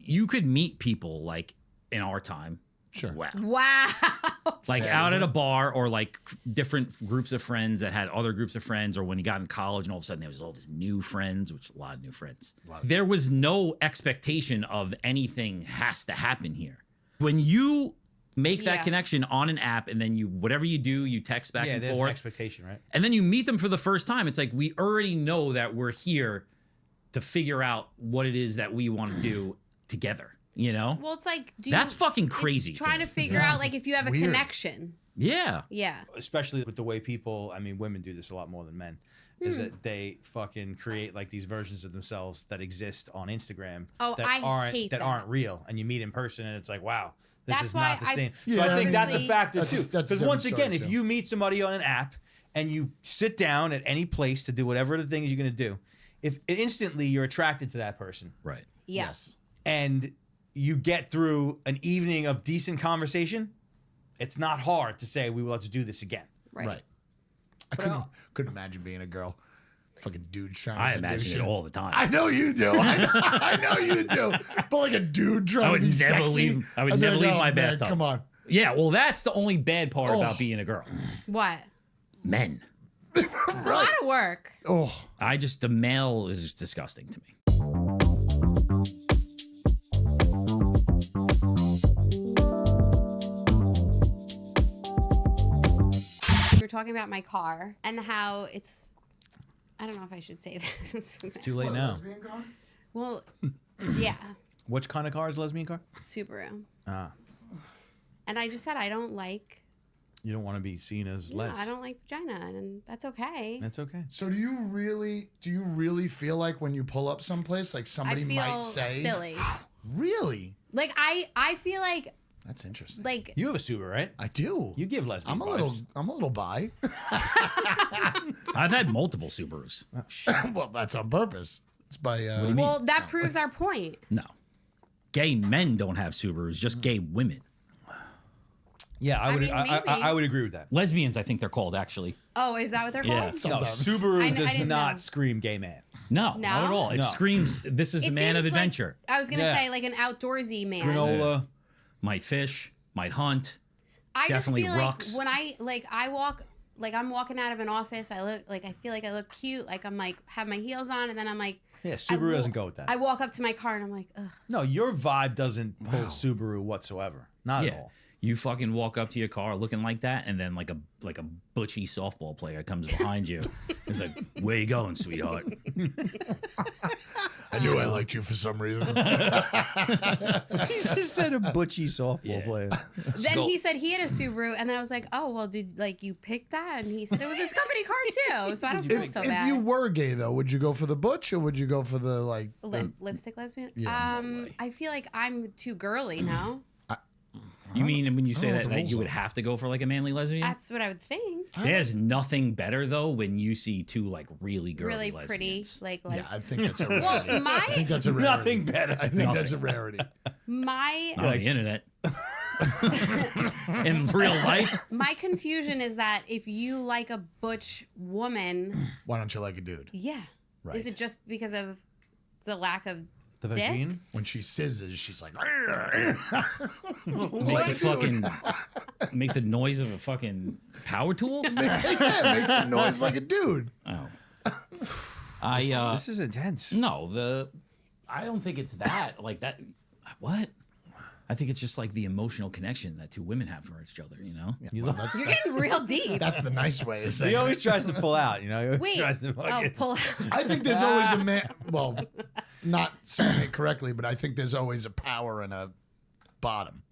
you could meet people like in our time. Sure. Wow. Like out at a bar or like different groups of friends that had other groups of friends, or when you got in college and all of a sudden there was all these new friends, which a lot of new friends. There was no expectation of anything has to happen here. When you make that connection on an app and then you, whatever you do, you text back and there's forth. an expectation, right? And then you meet them for the first time. It's like, we already know that we're here to figure out what it is that we want to do together. You know? Well, it's like, that's fucking crazy. It's trying to figure out like if you have a connection. Yeah. Yeah. Especially with the way people, I mean, women do this a lot more than men, is that they fucking create like these versions of themselves that exist on Instagram that aren't real. And you meet in person and it's like, wow, this is not the same. So I think that's a factor too. Because once again, if you meet somebody on an app and you sit down at any place to do whatever the thing is you're going to do, if instantly you're attracted to that person. Right. Yes. And you get through an evening of decent conversation, it's not hard to say, let's do this again. Right. I couldn't imagine being a girl. Fucking dude trying to I imagine it all the time. I know you do. I know you do. But like a dude trying to be sexy. I would never leave my bathtub. Come on. Yeah, well, that's the only bad part about being a girl. What? Men. It's a lot of work. Oh. The male is disgusting to me. We were talking about my car and how it's, I don't know if I should say this. It's too late now. Well, yeah. Which kind of car is a lesbian car? Subaru. Ah. And I just said I don't like. You don't want to be seen as less. I don't like vagina, and that's okay. That's okay. So do you really feel like when you pull up someplace, like somebody might say, silly. Really? Like I feel like. That's interesting. Like you have a Subaru, right? I do. You give lesbian. I'm a little bi. I've had multiple Subarus. Well, that's on purpose. It's by. Well, that proves our point. No, gay men don't have Subarus. Just gay women. Yeah, I would agree with that. Lesbians, I think they're called actually. Oh, is that what they're called? Yeah. No, Subaru does not scream gay man. No, not at all. It screams, this is a man of adventure. Like, I was going to say like an outdoorsy man. Granola. Might fish, might hunt. I definitely just feel rucks. like when I walk, like I'm walking out of an office, I feel like I look cute, like I'm like have my heels on, and then I'm like, yeah, Subaru doesn't go with that. I walk up to my car and I'm like, ugh. No, your vibe doesn't pull Subaru whatsoever. Not at all. You fucking walk up to your car looking like that, and then like a butchy softball player comes behind you. It's like, where you going, sweetheart? I knew I liked you for some reason. He just said a butchy softball player. Then he said he had a Subaru, and I was like, oh well, did like you pick that? And he said it was his company car too, so I don't feel so bad. If you were gay though, would you go for the butch or would you go for the like lipstick lesbian? Yeah, I feel like I'm too girly now. You mean when you say that you would have to go for like a manly lesbian? That's what I would think. There's nothing better though when you see two like really girly really pretty lesbians. like yeah, lesbians. I think that's a rarity. Well, I think that's a rarity. Nothing better. I think that's a rarity. My Not on the internet. In real life. My confusion is that if you like a butch woman, Why don't you like a dude? yeah, Right. is it just because of the lack of The dick? vagine? When she sizzes, she's like, Makes the noise of a fucking power tool. yeah, makes a noise like a dude. Oh. This is intense. No, I don't think it's that like that. What? I think it's just like the emotional connection that two women have for each other. You know. You're getting real deep. That's the nice way of saying He it. always tries to pull out, you know? He always Wait, tries to fucking... pull out. I think there's always a man. Well, not saying it correctly, but I think there's always a power and a bottom.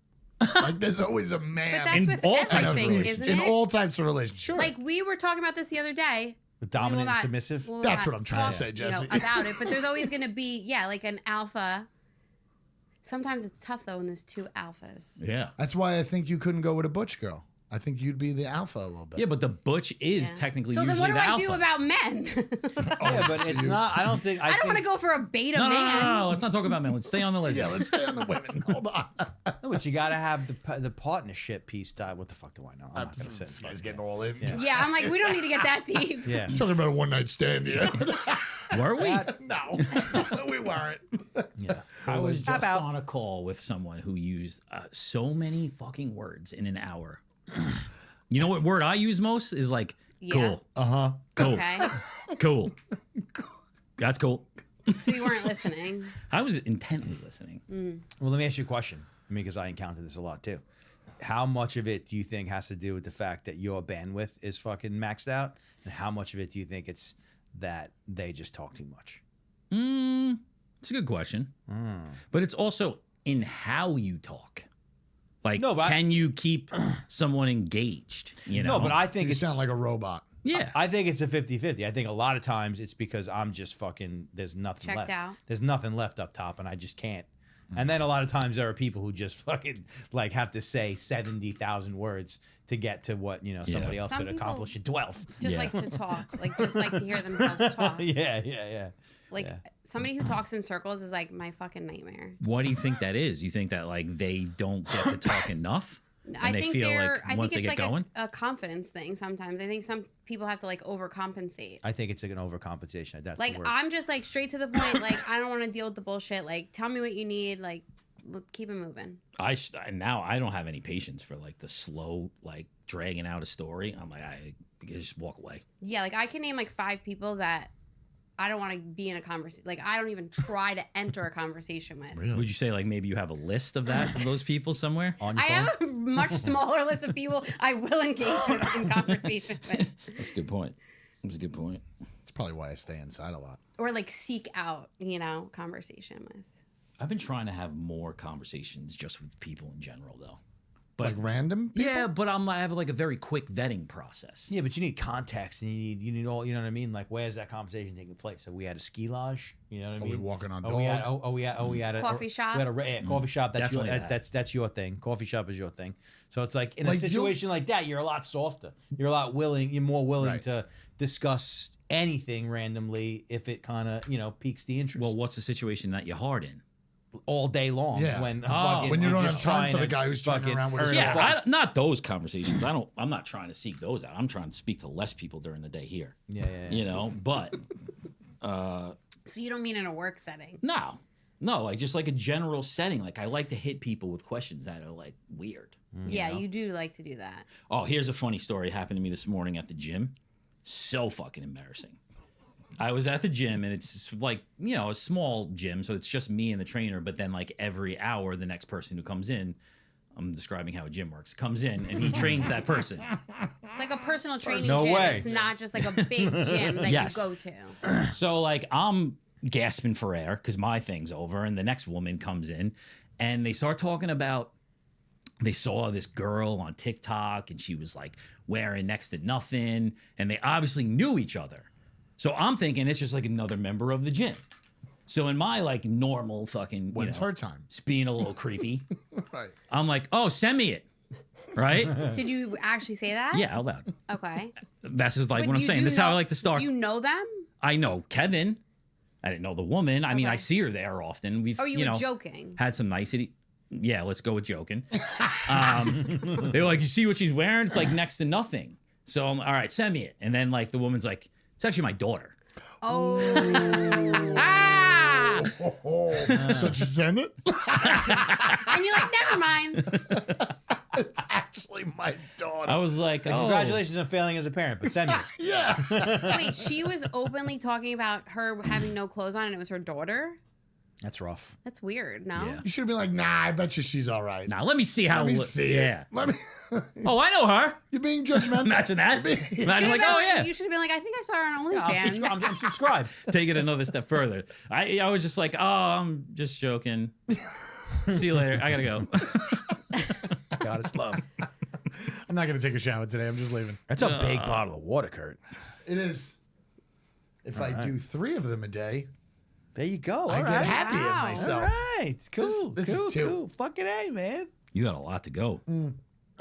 Like there's always a man. But that's In with all types of everything, relationships. isn't in it? all types of relationships. Sure. Like we were talking about this the other day. The dominant We will and not- submissive? we will That's not what I'm trying to talk, say, Jesse. about it, but there's always going to be, like an alpha. Sometimes it's tough though when there's two alphas. Yeah. That's why I think you couldn't go with a butch girl. I think you'd be the alpha a little bit. Yeah, but the butch is technically So then usually what do the I alpha. do about men? Yeah, but it's not... I don't think... I don't want to go for a beta man. No. Let's not talk about men. Let's stay on the lesbian. Yeah, let's stay on the women. Hold on. No, but you gotta have the partnership piece. What the fuck do I know? I'm not gonna say This guy's getting all in. Yeah, I'm like, we don't need to get that deep. Yeah. Talking about a one-night stand, yeah. Were we? No, we weren't. Yeah. I was just on a call with someone who used so many fucking words in an hour. You know what word I use most is like cool. Cool. Okay. Cool. That's cool. So you weren't listening. I was intently listening. Well, let me ask you a question. I mean, because I encounter this a lot too. How much of it do you think has to do with the fact that your bandwidth is fucking maxed out, and how much of it do you think it's that they just talk too much? It's a good question. But it's also in how you talk. Like, No, but can you keep someone engaged? You know? No, but I think You it's sound like a robot. yeah. I think it's a 50-50. I think a lot of times it's because I'm just fucking, there's nothing Checked left. out. There's nothing left up top and I just can't. And then a lot of times there are people who just fucking like have to say 70,000 words to get to what, you know, somebody else Some could people accomplish in 12. Just Yeah. like to talk. Like, just like to hear themselves talk. Yeah. Like, somebody who talks in circles is like my fucking nightmare. What do you think that is? You think that like they don't get to talk enough? And they feel like once they get going? a confidence thing sometimes. I think some people have to like overcompensate. I think it's like an overcompensation. That's Like, the word. I'm just like straight to the point. Like, I don't want to deal with the bullshit. Like, tell me what you need. Like, keep it moving. Now I don't have any patience for like the slow, like dragging out a story. I'm like, I just walk away. Yeah, like I can name like 5 people that I don't want to be in a conversation. Like, I don't even try to enter a conversation with. Really? Would you say like maybe you have a list of those people somewhere? On your I phone? have a much smaller list of people I will engage with in conversation with. That's a good point. That's a good point. That's probably why I stay inside a lot. Or like seek out, conversation with. I've been trying to have more conversations just with people in general, though. But Like random people? yeah, but I have like a very quick vetting process. Yeah, but you need context and you need all, you know what I mean? Like, where's that conversation taking place? So we had a ski lodge, you know what I mean? we walking on We dog? had a Coffee shop? We had a coffee shop. That's your, Definitely that. that's your thing. Coffee shop is your thing. So it's like in Like, a situation like that, you're a lot softer. You're more willing Right. to discuss anything randomly if it kind of, piques the interest. Well, what's the situation that you're hard in? all day long. Yeah. When When you don't just have time trying for the to guy who's turning fucking around with his hurry up. Yeah, not those conversations. I'm not trying to seek those out. I'm trying to speak to less people during the day here. Yeah. You know, but So you don't mean in a work setting? no, like just like a general setting. Like I like to hit people with questions that are like weird. Yeah, you do like to do that. Oh, here's a funny story. It happened to me this morning at the gym. So fucking embarrassing. I was at the gym and it's like, a small gym. So it's just me and the trainer. But then like every hour, the next person who comes in, I'm describing how a gym works, comes in and he trains that person. It's like a personal training No gym. way. It's not just like a big gym that Yes. you go to. So like I'm gasping for air because my thing's over. And the next woman comes in and they start talking about, they saw this girl on TikTok and she was like wearing next to nothing. And they obviously knew each other. So I'm thinking it's just like another member of the gym. So in my like normal fucking, When it's her time. it's being a little creepy. Right. I'm like, oh, send me it. Right? Did you actually say that? Yeah, out loud. Okay. That's just like But what I'm you saying. do This is how I know- like to start. Do you know them? I know Kevin. I didn't know the woman. I mean, Okay. I see her there often. We've, Or you were know, joking? had some nicety. Yeah, let's go with joking. They were like, you see what she's wearing? It's like next to nothing. So I'm all right, send me it. And then like the woman's like, it's actually my daughter. Oh. So did you send it? And you're like, never mind. It's actually my daughter. I was like, oh. Congratulations on failing as a parent, but send me. Yeah. Wait, she was openly talking about her having no clothes on and it was her daughter? That's rough. That's weird, no? Yeah. You should have been like, nah, I bet you she's all right. Now let me see how. Let me see Yeah. it. Let me. Oh, I know her. You're being judgmental. Imagine that. Imagine like, oh yeah. You should have been like, I think I saw her on Yeah, OnlyFans. I'm subscribed. Take it another step further. I was just like, oh, I'm just joking. See you later. I gotta go. God, it's love. I'm not going to take a shower today. I'm just leaving. That's a big bottle of water, Kurt. It is. If I do 3 of them a day, There you go. I All get right. happy Wow. at myself. All right. Cool. This is cool. 2. Cool. Fucking A, man. You got a lot to go. You're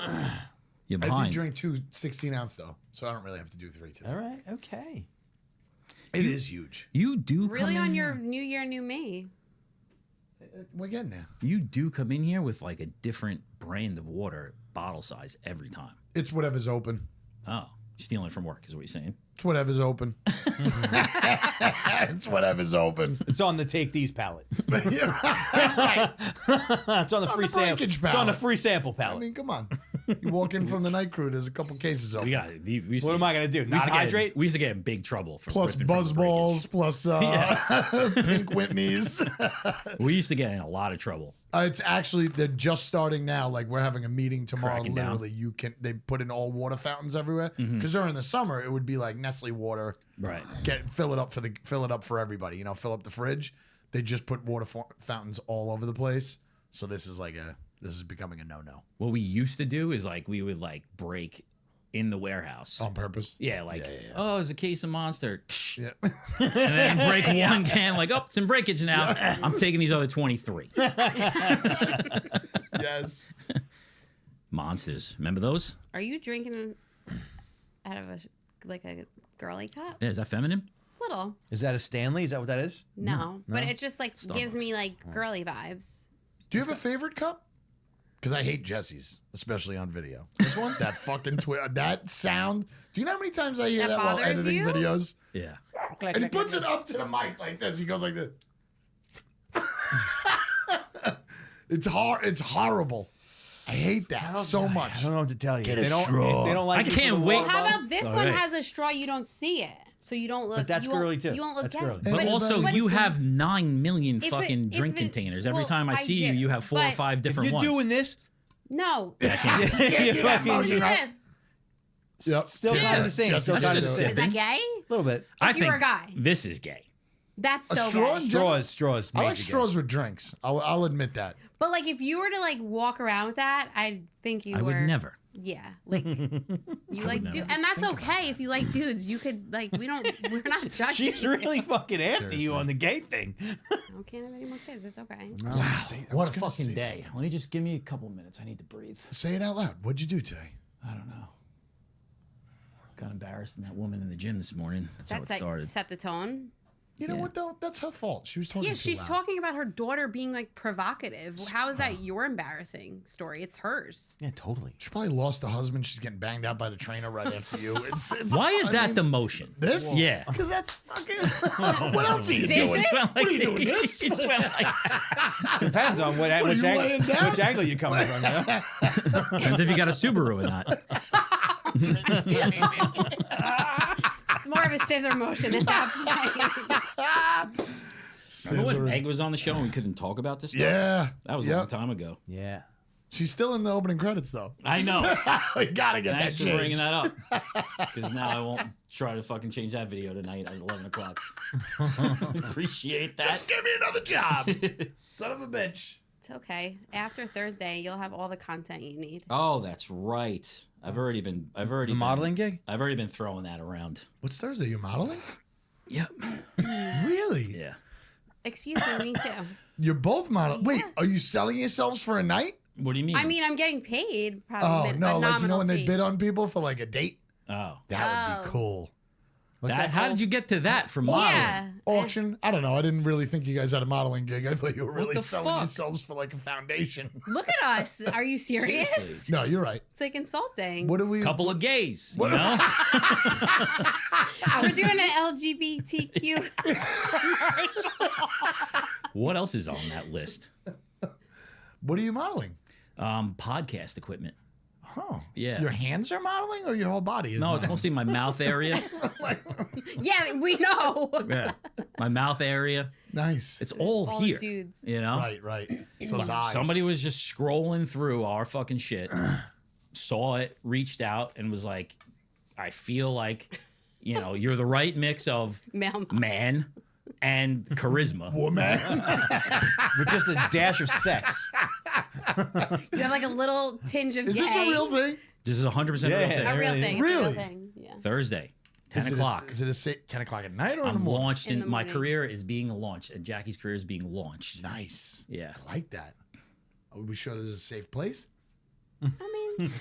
I behind. did drink 2 16-ounce though, so I don't really have to do 3 today. All right. Okay. It is huge. You do Really come on in your here. New Year, New Me. We're getting there. You do come in here with like a different brand of water, bottle size every time. It's whatever's open. Oh, you're stealing it from work, is what you're saying? It's whatever's open. It's whatever's open. It's on the Take These palette. Right. It's on the free sample. It's on the free sample palette. I mean, come on. You walk in from the night crew, there's a couple cases open. What am I going to do? Not hydrate? We used to get in big trouble. For plus buzz balls, plus pink Whitneys. We used to get in a lot of trouble. It's actually, they're just starting now. Like, we're having a meeting tomorrow. Cracking Literally, they put in all water fountains everywhere. Because during the summer, it would be like Nestle water. Right. Fill it up for everybody. You know, fill up the fridge. They just put water fountains all over the place. So this is becoming a no-no. What we used to do is like we would like break in the warehouse on purpose. Yeah, like oh, there's a case of Monster. Yeah. And then break one can. Like, oh, it's in breakage now. I'm taking these other 23. Yes. Monsters. Remember those? Are you drinking out of a girly cup? Yeah, is that feminine? Little. Is that a Stanley? Is that what that is? No. But it just like gives me like girly vibes. Do you have a favorite cup? Because I hate Jesse's, especially on video. This one? That fucking that sound. Do you know how many times I hear that while editing videos? Yeah. And he puts it up to the mic like this. He goes like this. It's horrible. I hate that so much. I don't know what to tell you. Get a straw. If they don't like I can't wait. How about this one has a straw, you don't see it. So you don't look. But that's girly too. You won't look That's girly. But also, you have 9 million fucking drink containers. Every time I see you, you have 4 or 5 different ones. You're doing this? No. You can't do that motion, do right? this. Yep. Still kind of the same. Just Still that's kind of just the Is same. that gay? A little bit. I If you were a think guy. this is gay. That's so straw gay. in general? Straws. I like major straws with drinks. I'll admit that. But like, if you were to like walk around with that, I think you I were. would never. Yeah, like you like dude, and that's okay if you like dudes. You could like we're not judging. She's really you. fucking after you on the gay thing. I can't have any more kids. It's okay. Wow. What a fucking day. Let me just give me a couple minutes. I need to breathe. Say it out loud. What'd you do today? I don't know. Got embarrassed in that woman in the gym this morning. That's how it started. Set the tone. You know what though? That's her fault. She was talking. Yeah, too she's loud. talking about her daughter being like provocative. How is that your embarrassing story? It's hers. Yeah, totally. She probably lost a husband. She's getting banged out by the trainer right after you. Why is that the motion? This? Yeah. Because that's fucking. What else are you This doing? is- What are you doing? This? It smelled like Depends on which you laying down? angle you're coming from. You know? Depends if you got a Subaru or not. It's more of a scissor motion at that point. Remember when Egg was on the show and we couldn't talk about this stuff? Yeah. That was a long time ago. Yeah. She's still in the opening credits though. I know. We gotta get Thanks that for bringing changed. that up. Because now I won't try to fucking change that video tonight at 11 o'clock. Appreciate that. Just give me another job. Son of a bitch. It's okay. After Thursday, you'll have all the content you need. Oh, that's right. I've already been modeling gig? I've already been throwing that around. What's Thursday? You modeling? Yep. Really? Yeah. Excuse me too. You're both modeling. Wait, are you selling yourselves for a night? What do you mean? I mean, I'm getting paid. Probably Oh, no. a Like, you know when they fee. bid on people for like a date? Oh. That would be cool. How did you get to that from modeling? Yeah. Auction? I don't know. I didn't really think you guys had a modeling gig. I thought you were really the selling fuck? yourselves for like a foundation. Look at us. Are you serious? Seriously. No, you're right. It's like insulting. What do we? Couple of gays, you know? We're doing an LGBTQ. What else is on that list? What are you modeling? Podcast equipment. Oh, Yeah. Your hands are modeling, or your whole body is? No, it's modeling? mostly my mouth area. Yeah, we know. Yeah. My mouth area. Nice. It's all All here. dudes. You know? Right. So those eyes. Somebody was just scrolling through our fucking shit, saw it, reached out, and was like, I feel like, you're the right mix of Male. man and charisma. woman. With just a dash of sex. You have like a little tinge of Is gay. this a real thing? This is 100% real thing. A real thing. It's a Really? real thing. Yeah. Thursday, 10 Is it o'clock. Is it a 10 o'clock at night or in the I'm morning? launched In the in my morning. career is being launched, and Jackie's career is being launched. Nice. Yeah. I like that. Are we sure this is a safe place? I mean, I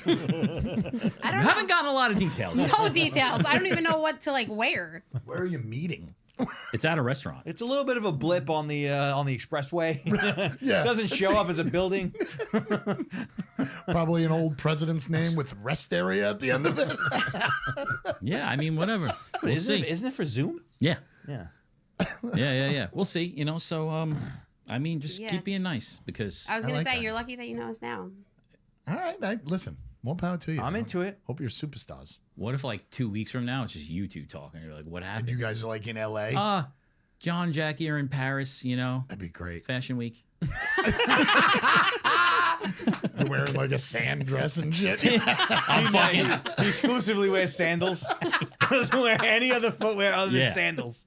I don't haven't gotten a lot of details. know. No details. I don't even know what to like wear. Where are you meeting? It's at a restaurant. It's a little bit of a blip on the expressway. Yeah. It doesn't show up as a building. Probably an old president's name with rest area at the end of it. Yeah, I mean, whatever. We'll see. Isn't it for Zoom? Yeah. Yeah. Yeah. We'll see. You know, so I mean, just keep being nice because I was gonna like say that. you're lucky that you know us now. All right, listen. More power to you. I'm into it. Hope you're superstars. what if like 2 weeks from now it's just you two talking? You're like, what happened? You guys are like in LA. John, Jackie are in Paris. You know, That'd be great. Fashion Week. You're wearing like a sand dress and shit. He exclusively wears sandals. Doesn't wear any other footwear other than sandals.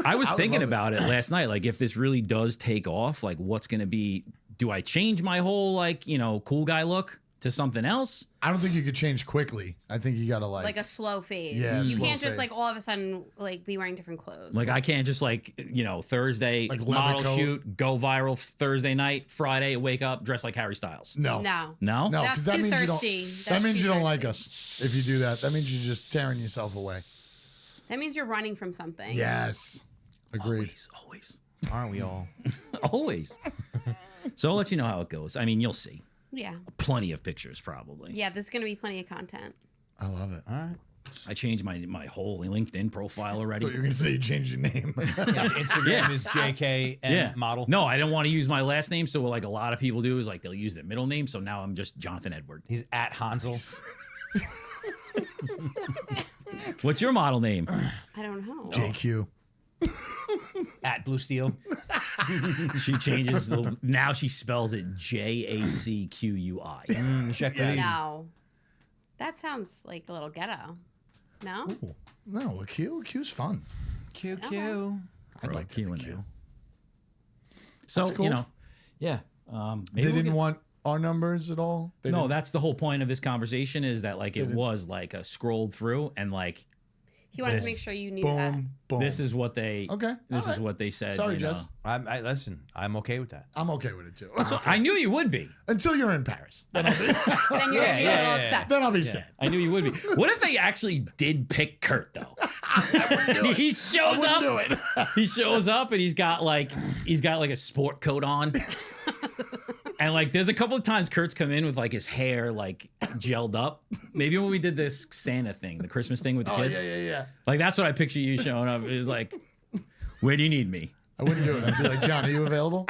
I was thinking love it. about it last night. Like, if this really does take off, like, what's going to be? Do I change my whole like cool guy look to something else? I don't think you could change quickly. I think you gotta like A slow fade. Yeah, You slow can't just fade. like all of a sudden like be wearing different clothes. Like, I can't just like Thursday Like leather model coat. shoot, go viral Thursday night, Friday wake up, dress like Harry Styles. no. No. No, No, That's because that too means thirsty. you don't. That's That means too you don't like thirsty. us if you do that. That means you're just tearing yourself away. That means you're running from something. Yes, agreed. Always. Aren't we all? Always. So I'll let you know how it goes. I mean, you'll see. Yeah. Plenty of pictures, probably. Yeah, there's gonna be plenty of content. I love it. All right. I changed my whole LinkedIn profile already. Thought you were gonna say you changed your name. Instagram is JK and model. No, I didn't want to use my last name. So what like a lot of people do is like they'll use their middle name. So now I'm just Jonathan Edward. He's at Hansel. What's your model name? I don't know. JQ. At Blue Steel. She changes now she spells it JACQUI. Check that. No. That sounds like a little ghetto. No? Ooh. No, a Q. Q's fun. QQ. I'd like to Q have a in Q. there. So That's cool. yeah. Maybe They we'll didn't get- want our numbers at all. They No, didn't- that's the whole point of this conversation is that like it didn't- was like a scrolled through and like He wanted This- to make sure you knew that. boom, boom. this is what they Okay, This all is right. what they said. Sorry, you know. Jess. I listen. I'm okay with that. I'm okay with it too. So I knew you would be. Until you're in Paris, then I'll be, Then you're gonna be a little upset. then I'll be sad. I knew you would be. What if they actually did pick Kurt though? He shows Wouldn't up. do it. He shows up and he's got like a sport coat on. And like there's a couple of times Kurt's come in with like his hair like gelled up. Maybe when we did this Santa thing, the Christmas thing with the Oh kids. yeah. Like that's what I picture you showing up. It was like, where do you need me? I wouldn't do it. I'd be like, John, are you available?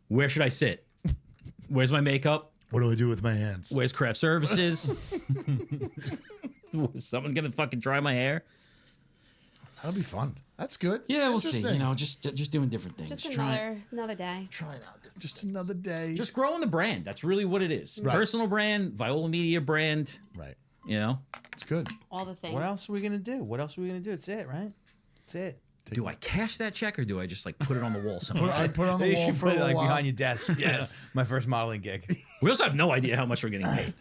Where should I sit? Where's my makeup? What do I do with my hands? Where's craft services? Is someone gonna fucking dry my hair? That'll be fun. That's good. Yeah, we'll see. Interesting. You know, just doing different things. Just Trying- another day. Try it out. Just another day. just growing the brand. That's really what it is. Right. Personal brand, Viola Media brand. right. You know, It's good. All the things. What else are we gonna do? That's it, right? That's it. do I cash that check or do I just like put it on the wall somewhere? I put it on the You wall should for a put it little like while. behind your desk. Yes. My first modeling gig. We also have no idea how much we're getting paid.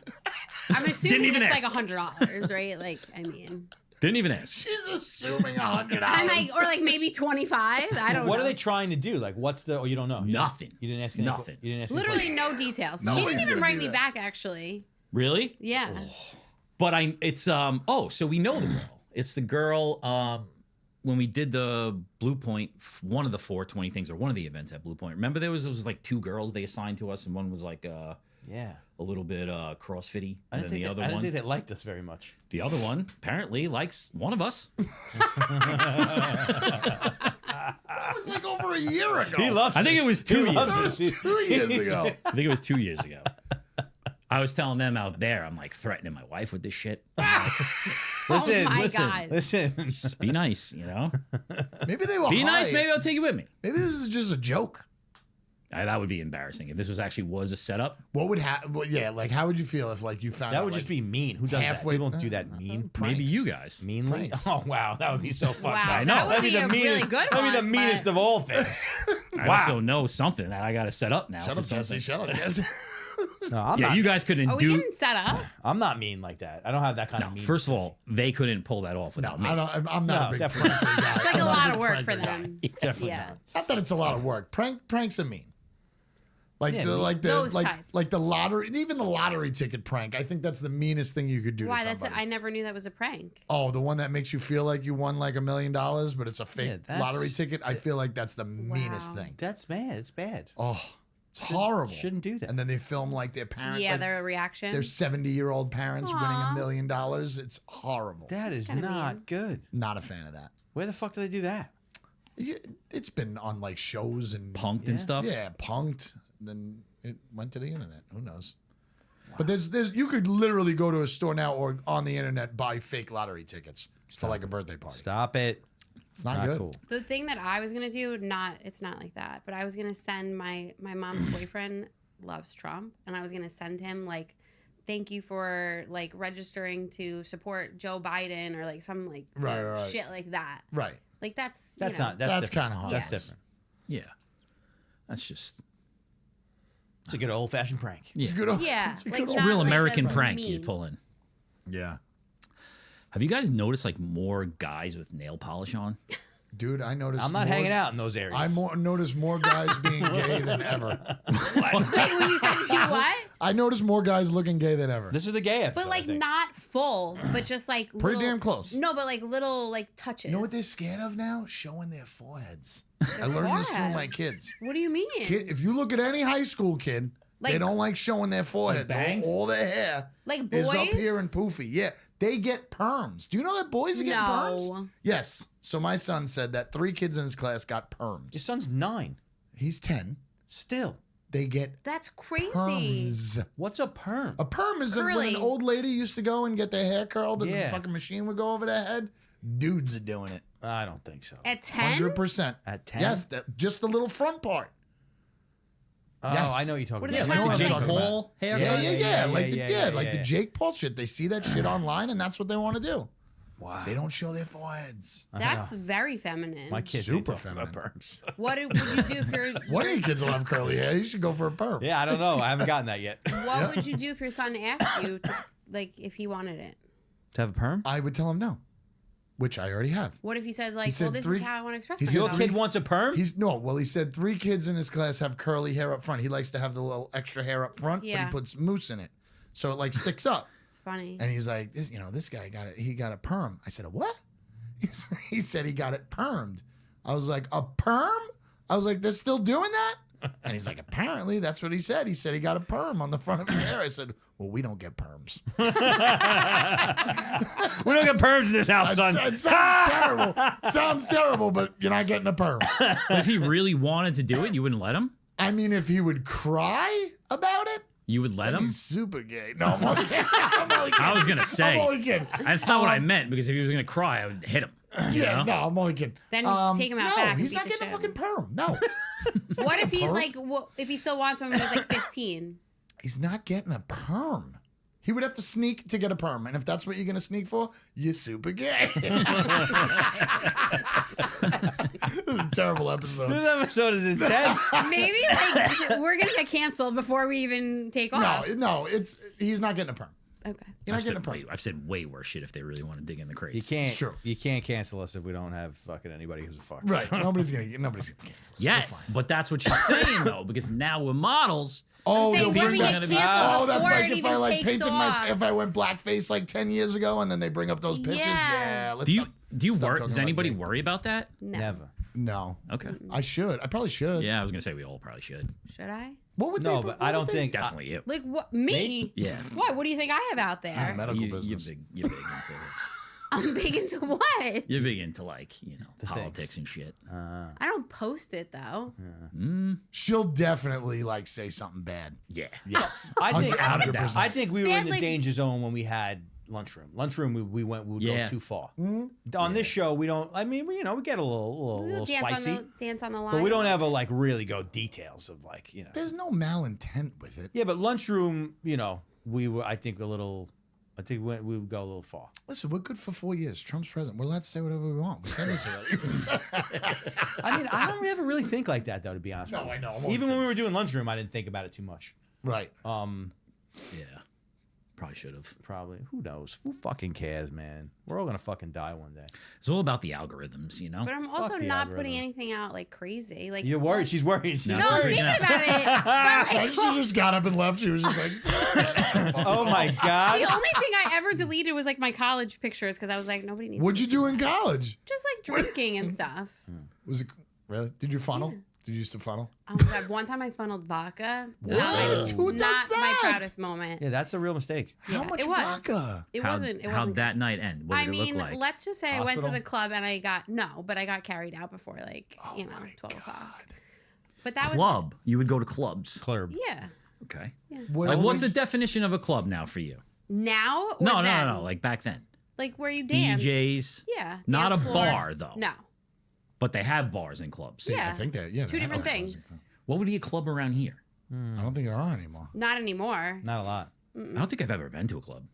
I'm assuming even it's ask. like $100, right? Like, I mean, Didn't even ask. She's assuming $100. I'm like, or like maybe 25. I don't know. What are they trying to do? Like, what's the? Oh, you don't know. You Nothing. Didn't, you didn't ask. Any, Nothing. You didn't ask. any Literally no details. She Nobody's didn't even gonna write do me that. back, actually. Really? Yeah. But it's so we know the girl. It's the girl when we did the Blue Point, one of the 420 things or one of the events at Blue Point. Remember there was like two girls they assigned to us and one was like Yeah. a little bit CrossFitty I and didn't then think the other I didn't one think they liked us very much. the other one apparently likes one of us. That was like over a year ago. He loves. I think it was 2 years. That was 2 years ago. I think it was 2 years ago. I was telling them out there, I'm like threatening my wife with this shit. Listen, Oh my listen. God. listen. Just be nice, you know? Maybe they will. Be nice, hide. maybe I'll take you with me. Maybe this is just a joke. That would be embarrassing. If this was a setup, What would happen? Well, yeah, like how would you feel if like you found That out, would just like, be mean. Who does halfway- that? People don't do that mean. pranks. maybe you guys. Meanly. Pranks. Oh wow, that would be so fucked Wow, up. I know. that would That'd be be the a meanest. really good That'd one. be the meanest but- of all things. I also know something that I got to set up now. Shut for up, Jesse. something. Shut up, Jesse. No, I'm Yeah, not. you guys couldn't Are we do. getting set up? I'm not mean like that. I don't have that kind of mean. First of all, they couldn't pull that off without me. I'm not No, a big definitely. pranker guy. It's like I'm a not lot big of work for pranker guy. them. Definitely Yeah. not. Not that it's a lot of work. Pranks are mean. Like Those type. like the lottery, even the lottery ticket prank. I think that's the meanest thing you could do. Why? To somebody. I never knew that was a prank. Oh, the one that makes you feel like you won like $1 million, but it's a fake lottery ticket. I feel like that's the meanest thing. That's bad. It's bad. Oh, it's horrible. Shouldn't do that. And then they film like their parents. Yeah, like, their reaction. Their 70-year-old parents winning $1 million. It's horrible. That is not good. Not a fan of that. Where the fuck do they do that? It's been on like shows and Punked and stuff. Yeah, punked. Then it went to the internet. Who knows? Wow. But there's you could literally go to a store now or on the internet buy fake lottery tickets for like a birthday party. Stop it. It's not good. Cool. The thing that I was gonna do, it's not like that, but I was gonna send my mom's boyfriend loves Trump, and I was gonna send him like, thank you for like registering to support Joe Biden or like some like right. shit like that. Right. Like that's kind of hard. That's different. Yeah. That's just. It's a good old fashioned prank. It's a good old, it's like a real American prank you pull in. Yeah. Have you guys noticed like more guys with nail polish on? Dude, I noticed. I'm not hanging out in those areas. I noticed more guys being gay than ever. Wait, when you said what? I noticed more guys looking gay than ever. This is the gay episode. But like not full, but just like pretty damn close. No, but like little like touches. You know what they're scared of now? Showing their foreheads. I learned this through my kids. What do you mean? If you look at any high school kid, they don't like showing their foreheads. Like all their hair like boys? is up here and poofy. Yeah. They get perms. Do you know that boys are getting perms? Yes. So my son said that 3 kids in his class got perms. Your son's 9. He's 10. Still. They get That's crazy. perms. What's a perm? A perm is when an old lady used to go and get their hair curled and the fucking machine would go over their head. Dudes are doing it. I don't think so. At 10? 100%. At 10? Yes, just the little front part. Oh, yes. I know what you're talking What about. are they Like the trying to Jake Paul hair? Yeah. Like the Jake Paul shit. They see that shit online and that's what they want to do. Wow. They don't show their foreheads. That's very feminine. My kids Super ain't talking about feminine. perms. What would you do if you're One of you kids will have curly hair. You should go for a perm. Yeah, I don't know. I haven't gotten that yet. What would you do if your son asked you to, like if he wanted it? To have a perm? I would tell him no, which I already have. What if he said like, He said well, this is how I want to express he said myself? Your kid wants a perm? He said 3 kids in his class have curly hair up front. He likes to have the little extra hair up front, but Yeah. he puts mousse in it. So it like sticks up. It's funny. And he's like, this guy he got a perm. I said, a what? He said he got it permed. I was like, a perm? I was like, they're still doing that? And he's like, apparently that's what he said. He said he got a perm on the front of his hair. I said, well, we don't get perms. We don't get perms in this house, son. It sounds terrible. Sounds terrible, but you're not getting a perm. But if he really wanted to do it, you wouldn't let him? I mean, if he would cry about it, You would let him? he's super gay. No, I'm only kidding. I'm only kidding. I was gonna say. I'm only kidding. That's not what I meant, because if he was gonna cry, I would hit him. You know? No, I'm only kidding. Then take him out no, back and he's beat not the getting a shit. fucking perm. No. What if he's like, if he still wants one when he's like 15? He's not getting a perm. He would have to sneak to get a perm. And if that's what you're going to sneak for, you're super gay. This is a terrible episode. This episode is intense. Maybe like we're gonna get canceled before we even take off. No, he's not getting a perm. Okay. You're not getting a perm. I've said way worse shit if they really want to dig in the crates. You true. can't cancel us if we don't have fucking anybody who's a fuck. Right. Nobody's gonna cancel us. Yeah, We're fine. but that's what she's saying though, because now with models, Oh, saying, they'll what if bring we back. get canceled That's before like it if I even like takes painted off? if I went blackface like 10 years ago and then they bring up those pictures. Yeah. Let's do you stop worry? talking Does about anybody gay. worry about that? No. Never. No. Okay. I should. I probably should. Yeah, I was gonna say we all probably should. Should I? What would No, they? but what I don't would they- think Definitely you. Like what? Me? Yeah. What? What do you think I have out there? medical You're business. big into I'm big into what? you're big into like politics things. and shit. I don't post it though. She'll definitely like say something bad. Yeah. Yes. I think 100%. I think we were in the Badly- danger danger zone when we had lunchroom. Lunchroom, we would Yeah. go too far. Mm-hmm. On this show, we don't. I mean, we get a little We'll spicy, dance on the line. but we don't ever like really go details of like There's no malintent with it. Yeah, but lunchroom, we were. I think a little. I think we would go a little far. Listen, we're good for 4 years. Trump's president. We're allowed to say whatever we want. We said this already. I mean, I don't ever really think like that though. To be honest, with you. I know. Even when we were doing lunchroom, I didn't think about it too much. Right. Yeah. Probably should have. Probably. Who knows? Who fucking cares, man? We're all gonna fucking die one day. It's all about the algorithms, you know? But I'm also the not algorithm. putting anything out like crazy. Like You're worried. She's worried. She's No, I'm worried. thinking about it. But like, She just got up and left. She was just like, Oh my god. the only thing I ever deleted was like my college pictures because I was like, nobody needs. what'd to you see do that. in college? Just like drinking and stuff. Was it really? Did you funnel? Did you used to funnel? Oh my god! One time I funneled vodka. Whoa. Not, Who does not my that? proudest moment. Yeah, that's a real mistake. How much it was. vodka? It How'd wasn't. It how'd wasn't. that night end? What did I mean, it look like? let's just say I went to Hospital? the club and I got but I got carried out before like 12 o'clock. But that Club. You would go to clubs. Club. was yeah. Okay. Well, Like, what's the definition of a club now for you? Now or No, then? no. Like back then. Like where you dance. DJs. Yeah. Not dance a floor. bar, though. No. But they have bars in clubs. Yeah. I think that, yeah. Two they have different bars. things. What would be a club around here? I don't think there are anymore. Not anymore. Not a lot. I don't think I've ever been to a club.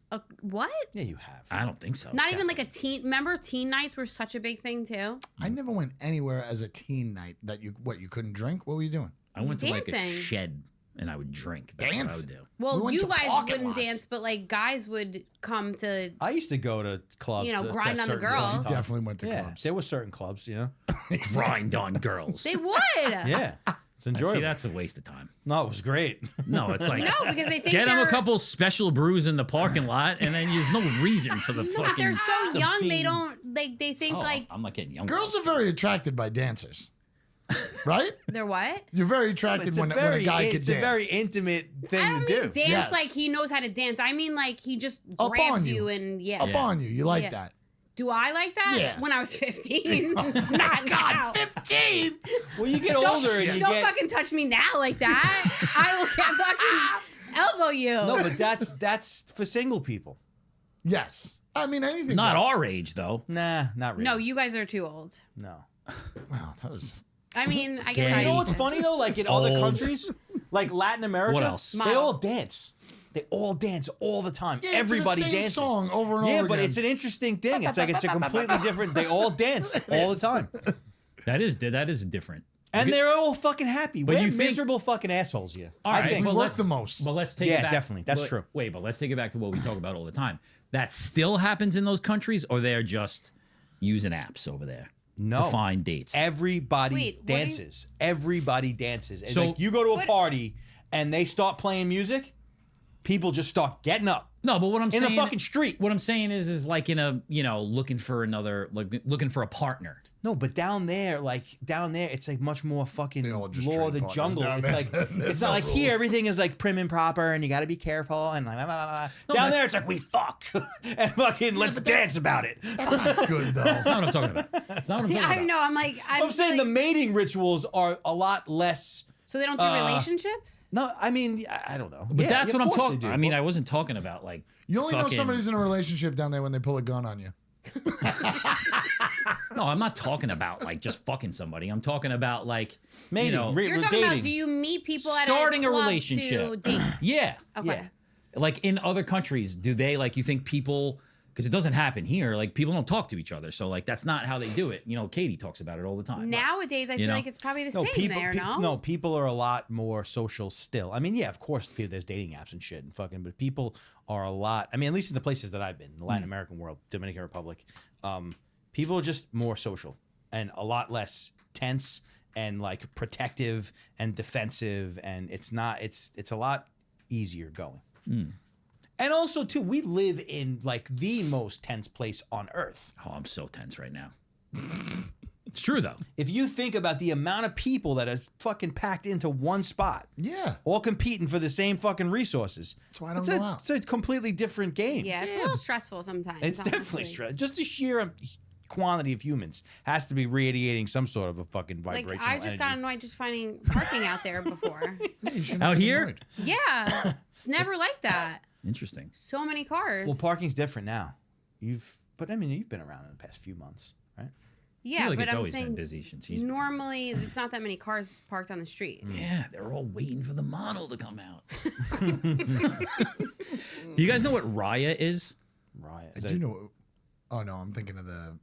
What? Yeah, you have. I don't think so. Not even like a teen. Remember, teen nights were such a big thing too. I never went anywhere as a teen night that you couldn't drink. What were you doing? I went to like a Dancing. shed and I would drink. That's Dance? what I would do. We Well, went you to guys parking wouldn't lots. dance, but like guys would come to. I used to go to clubs. You know, at grind on the certain girls. times. Definitely went to Yeah, clubs. there were certain clubs, you know. Grind on girls. They would. Yeah, it's enjoyable. See, that's a waste of time. No, it was great. No, it's like No, because they think get them they're a couple special brews in the parking lot, and then there's no reason for the No, fucking. but they're so young. They obscene- don't. They think Oh, like I'm not getting young. Girls are very attracted by dancers, right? they're what? You're very attracted when a guy can it's dance. a very intimate thing I don't to do. mean dance Yes. like he knows how to dance. I mean like he just Up grabs on you. and yeah. Up on you. You like Yeah. that. Do I like that? Yeah. When I was 15. Not now. 15. Well, you get Don't, older and you don't get. fucking touch me now like that. I will fucking elbow you. No, but that's for single people. Yes. I mean anything. Not goes. our age though. Nah, not really. No, you guys are too old. No. Wow, that was. I mean, I guess Gay. I. You know what's funny though? Like in other Old. countries, like Latin America, What else? they Smile. all dance. They all dance all the time. Yeah, it's Everybody the same dances. song over and yeah, over but again. it's an interesting thing. It's like it's a completely different. They all dance all the time, That is different. and they're all fucking happy. But We're you think- miserable fucking assholes here. All I right, think. we but work let's- the most. But let's take Yeah, it back. definitely. That's but- true. Wait, but let's take it back to what we talk about all the time. That still happens in those countries, or they're just using apps over there No. to find dates. Everybody Wait, what do you- dances. Everybody dances. And So- like you go to a What- party and they start playing music, people just start getting up No, but what I'm in saying the fucking street. What I'm saying is like in a looking for another looking for a partner. No, but down there, it's like much more fucking They all just law of trade the partners jungle. down It's there. like There's it's not no like here rules. everything is like prim and proper and you got to be careful and like blah, blah, blah. No, Down that's- there it's like we fuck and fucking let's dance about it. That's not good though. That's not what I'm talking about. That's not what I'm Yeah, talking I about. know. I'm like. I'm saying the mating rituals are a lot less. So they don't do relationships. No, I mean I don't know. But Yeah, that's of what I'm course they talking. do. I mean, I wasn't talking about like You only know fucking- somebody's in a relationship down there when they pull a gun on you. No, I'm not talking about like just fucking somebody. I'm talking about like Mating, you know, You're talking dating. about do you meet people at Starting a a club relationship. to date? yeah. Okay. Yeah. Like in other countries, do they like you think people because it doesn't happen here, like people don't talk to each other. So like that's not how they do it. You know, Katie talks about it all the time. Nowadays, I feel know? like it's probably the No, same people, there. no, people are a lot more social still. I mean, yeah, of course, there's dating apps and shit and fucking, but people are a lot. I mean, at least in the places that I've been, the Latin American world, Dominican Republic, people are just more social and a lot less tense and like protective and defensive, and it's a lot easier going. And also, too, we live in like the most tense place on earth. Oh, I'm so tense right now. It's true though. If you think about the amount of people that are fucking packed into one spot, Yeah. all competing for the same fucking resources. That's why I don't it's go out. It's a completely different game. Yeah, it's a little stressful sometimes. It's honestly. definitely stress. Just the sheer quantity of humans has to be radiating some sort of a fucking Like vibrational I just got energy. annoyed just finding parking out there before. Yeah, you shouldn't Out get here? annoyed. Yeah, it's never like that. Interesting. So many cars. Well, parking's different now. But I mean, you've been around in the past few months, right? I Yeah, feel like but it's I'm always been saying busy since he's been- normally it's not that many cars parked on the street. Yeah, they're all waiting for the model to come out. Do you guys know what Raya is? Right. I do know. Oh no, I'm thinking of that.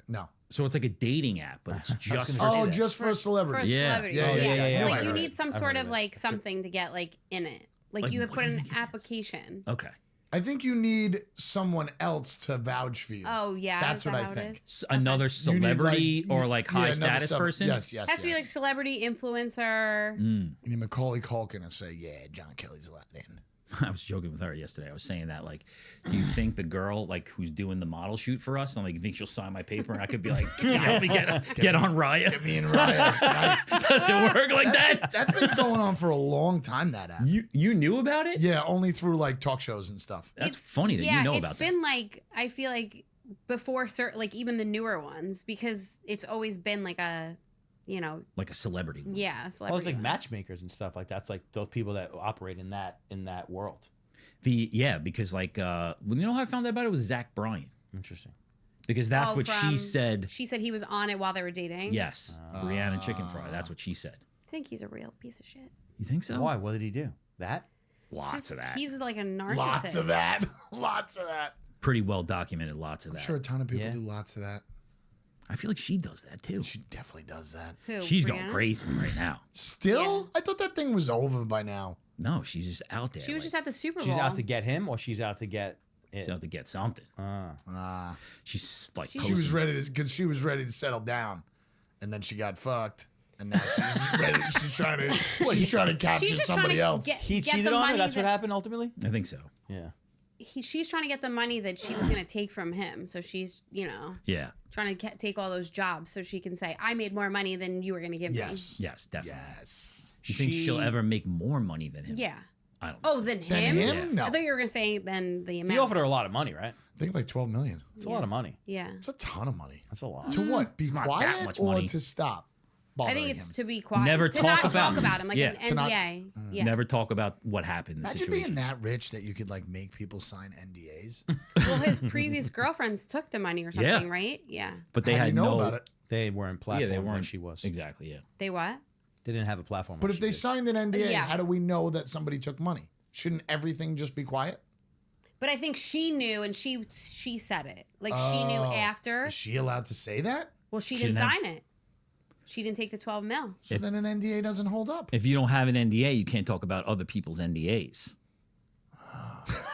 No. So it's like a dating app, but it's just for gonna Oh, that. just for For a celebrities. Yeah. celebrity. Yeah, yeah. Like Right, you right. need some I've sort heard of of it. like something to get like in it. Like Like, you would what put do you an think it is? application. Okay. I think you need someone else to vouch for you. Oh yeah, that's what I how it think. is? Another celebrity or like high status person. Yes. Has to be like celebrity influencer. You need Macaulay Culkin to say, "Yeah, John Kelly's allowed in." I was joking with her yesterday. I was saying that, like, do you think the girl, like, who's doing the model shoot for us, I'm like, you think she'll sign my paper? And I could be like, can you help me get on Raya? Get me in Raya. Nice. Does it work like that? That's been going on for a long time, that app. You knew about it? Yeah, only through like talk shows and stuff. That's funny that you know about that. It's been like, I feel like before certain, like even the newer ones, because it's always been like a, you know, like a celebrity. Yeah, celebrity. Well, it's like matchmakers and stuff like that's like those people that operate in that world. Because like you know how I found out about it was Zach Bryan. Interesting. Because that's what she said. She said he was on it while they were dating. Yes, Brianna Chicken Fry. That's what she said. I think he's a real piece of shit. You think so? Why? What did he do? That? Lots of that. He's like a narcissist. Lots of that. Lots of that. Pretty well documented. Lots of that. I'm sure a ton of people do lots of that. I feel like she does that too. She definitely does that. Who, She's Brianna? going crazy right now. Still? Yeah. I thought that thing was over by now. No, she's just out there. She was just at the Super Bowl. She's out to get him, or she's out to get it? She's out to get something. She's like she was ready to, because she was ready to settle down, and then she got fucked, and now she's ready. She's trying to capture somebody else. He cheated on her. That's what happened ultimately. I think so. Yeah. She's trying to get the money that she was going to take from him. So she's, trying to take all those jobs so she can say, I made more money than you were going to give me. Yes, definitely. Yes. You think she'll ever make more money than him? Yeah. I don't Oh, than him? Yeah. No. I thought you were going to say than the amount. He offered her a lot of money, right? I think like $12 million. It's a lot of money. Yeah. It's a ton of money. That's a lot. To what? Be not quiet that much or money. to stop? I think it's to be quiet. Never to talk not about talk about him, like an NDA. Yeah. Never talk about what happened in the Imagine situation. being that rich that you could like make people sign NDAs. Well, his previous girlfriends took the money or something, right? Yeah. But they How do had you know no. about it? They weren't platform they weren't. like she was. Exactly. Yeah. They what? They didn't have a platform. But like if they she did. signed an NDA, Yeah. how do we know that somebody took money? Shouldn't everything just be quiet? But I think she knew, and she said it. Like she knew after. Is she allowed to say that? Well, she didn't didn't have- sign it. She didn't take the 12 mil. So then an NDA doesn't hold up. If you don't have an NDA, you can't talk about other people's NDAs.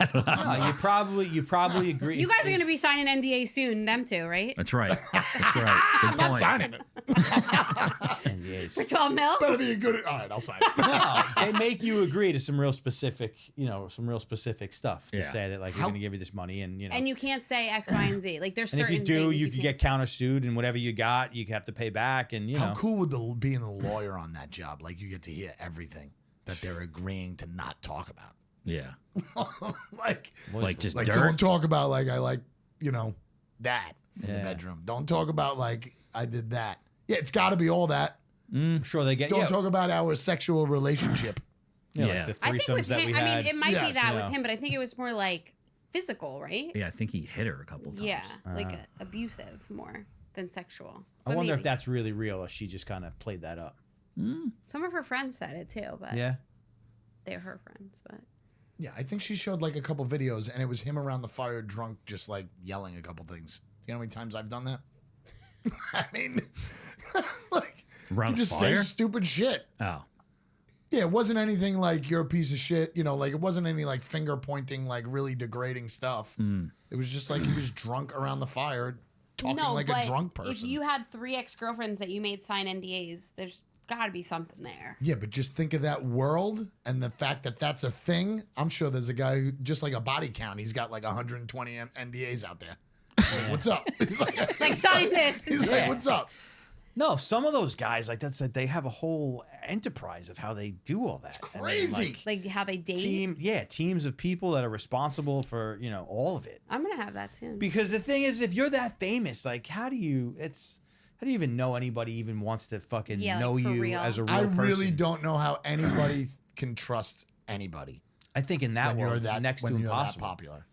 No, you probably agree. You guys are going to be signing NDA soon, them two, right? That's right. That's right. Good I'm not point. signing it. NDAs. For 12 mil? Better be a good. All right, I'll sign it. No, they make you agree to some real specific, stuff to Yeah. say that like we're going to give you this money and And you can't say X, Y, and Z. Like there's and if certain you do, things you could get can't countersued and whatever you got, you have to pay back and How cool would being the lawyer on that job? Like you get to hear everything that they're agreeing to not talk about. Yeah. like just like dirt. don't talk about like I like that in the Yeah. bedroom. Don't talk about like I did that. Yeah, it's got to be all that. I'm sure they get. Don't talk about our sexual relationship. Yeah. Like the I think threesomes with that him, we I had. mean, it might be Yes. that Yeah. with him, but I think it was more like physical, right? Yeah, I think he hit her a couple times. Yeah, like abusive more than sexual. I But wonder if maybe. that's really real or she just kind of played that up. Some of her friends said it too, but Yeah. they're her friends. But Yeah, I think she showed like a couple videos, and it was him around the fire, drunk, just like yelling a couple things. You know how many times I've done that? I mean, like Around you the just fire? say stupid shit. Oh. Yeah, it wasn't anything like you're a piece of shit. Like it wasn't any like finger pointing, like really degrading stuff. It was just like he was drunk around the fire, talking like a drunk person. if you had 3 ex-girlfriends that you made sign NDAs, there's got to be something there. Yeah, but just think of that world and the fact that that's a thing. I'm sure there's a guy who, just like a body count, he's got like 120 NDAs out there. He's like, what's up? He's like, Sign this. He's like, what's up? No, some of those guys like that's they have a whole enterprise of how they do all that. It's crazy. Like how they date. Teams of people that are responsible for all of it. I'm gonna have that soon. Because the thing is, if you're that famous, like how do you even know anybody even wants to fucking know like, for you real. as a real I person? really don't know how anybody can trust anybody I think in that when you're world, it's that next to when you're that impossible. popular.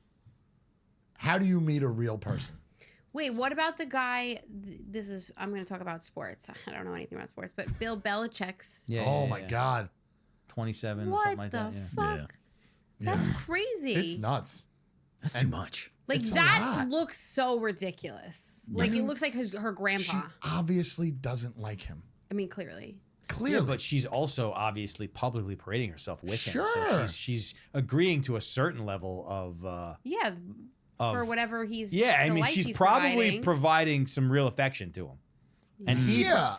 How do you meet a real person? Wait, what about the guy? I'm going to talk about sports. I don't know anything about sports, but Bill Belichick's. Oh my God, 27 or What something like the that. fuck? That's crazy. it's nuts. That's too much. Like It's a that lot. looks so ridiculous. Like it looks like her grandpa. She obviously doesn't like him. I mean, clearly. Clearly. Yeah, but she's also obviously publicly parading herself with him. So she's agreeing to a certain level of for whatever he's I mean she's probably providing some real affection to him. And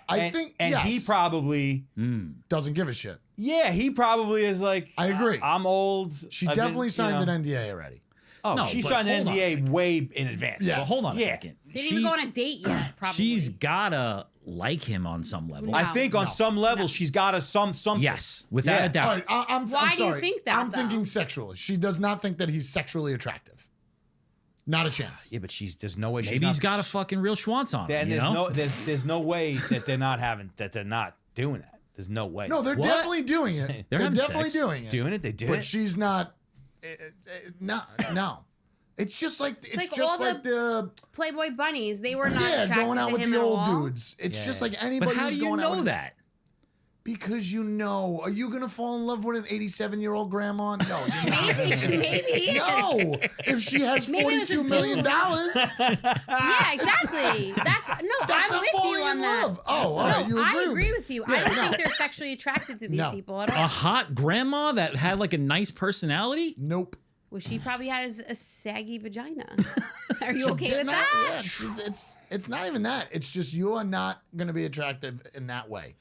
I think he probably doesn't give a shit. Yeah, he probably is like, I agree. I'm old. She definitely signed an NDA already. Oh, no, she signed an NDA way in advance. Yeah, well, hold on a second. They didn't even go on a date yet. Probably she's gotta like him on some level. No. I think on some level she's got something. Yes, without a doubt. All right, I'm Why do sorry. you think that? I'm thinking sexually. She does not think that he's sexually attractive. Not a chance. Yeah, but there's no way. Maybe he's got a fucking real schwanz on. And there's no way that they're not doing that. There's no way. No, they're definitely doing it. They're definitely doing it. Doing it. They did. But she's not. No. It's just like the Playboy bunnies. They were not attracted going out to with him the at old all. dudes. It's just like anybody. But how who's do you going out know with, that? Because are you gonna fall in love with an 87-year-old grandma? No, you're not. Maybe. No, if she has $42 million. Yeah, exactly. I'm with you on that. Love. Oh, all right, you I agree with you. Yeah, I don't think they're sexually attracted to these people at all. A hot grandma that had like a nice personality? Nope. Well, she probably had a saggy vagina. Are you okay with that? Yeah, it's not even that. It's just you are not going to be attractive in that way.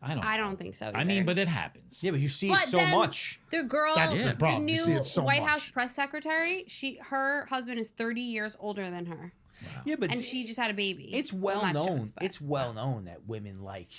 I don't think so either. I mean, but it happens. Yeah, but you see it so much. The girl, the problem. the You see new it so White much. House press secretary, her husband is 30 years older than her. Wow. Yeah, but and she just had a baby. It's well known. It's well known that women like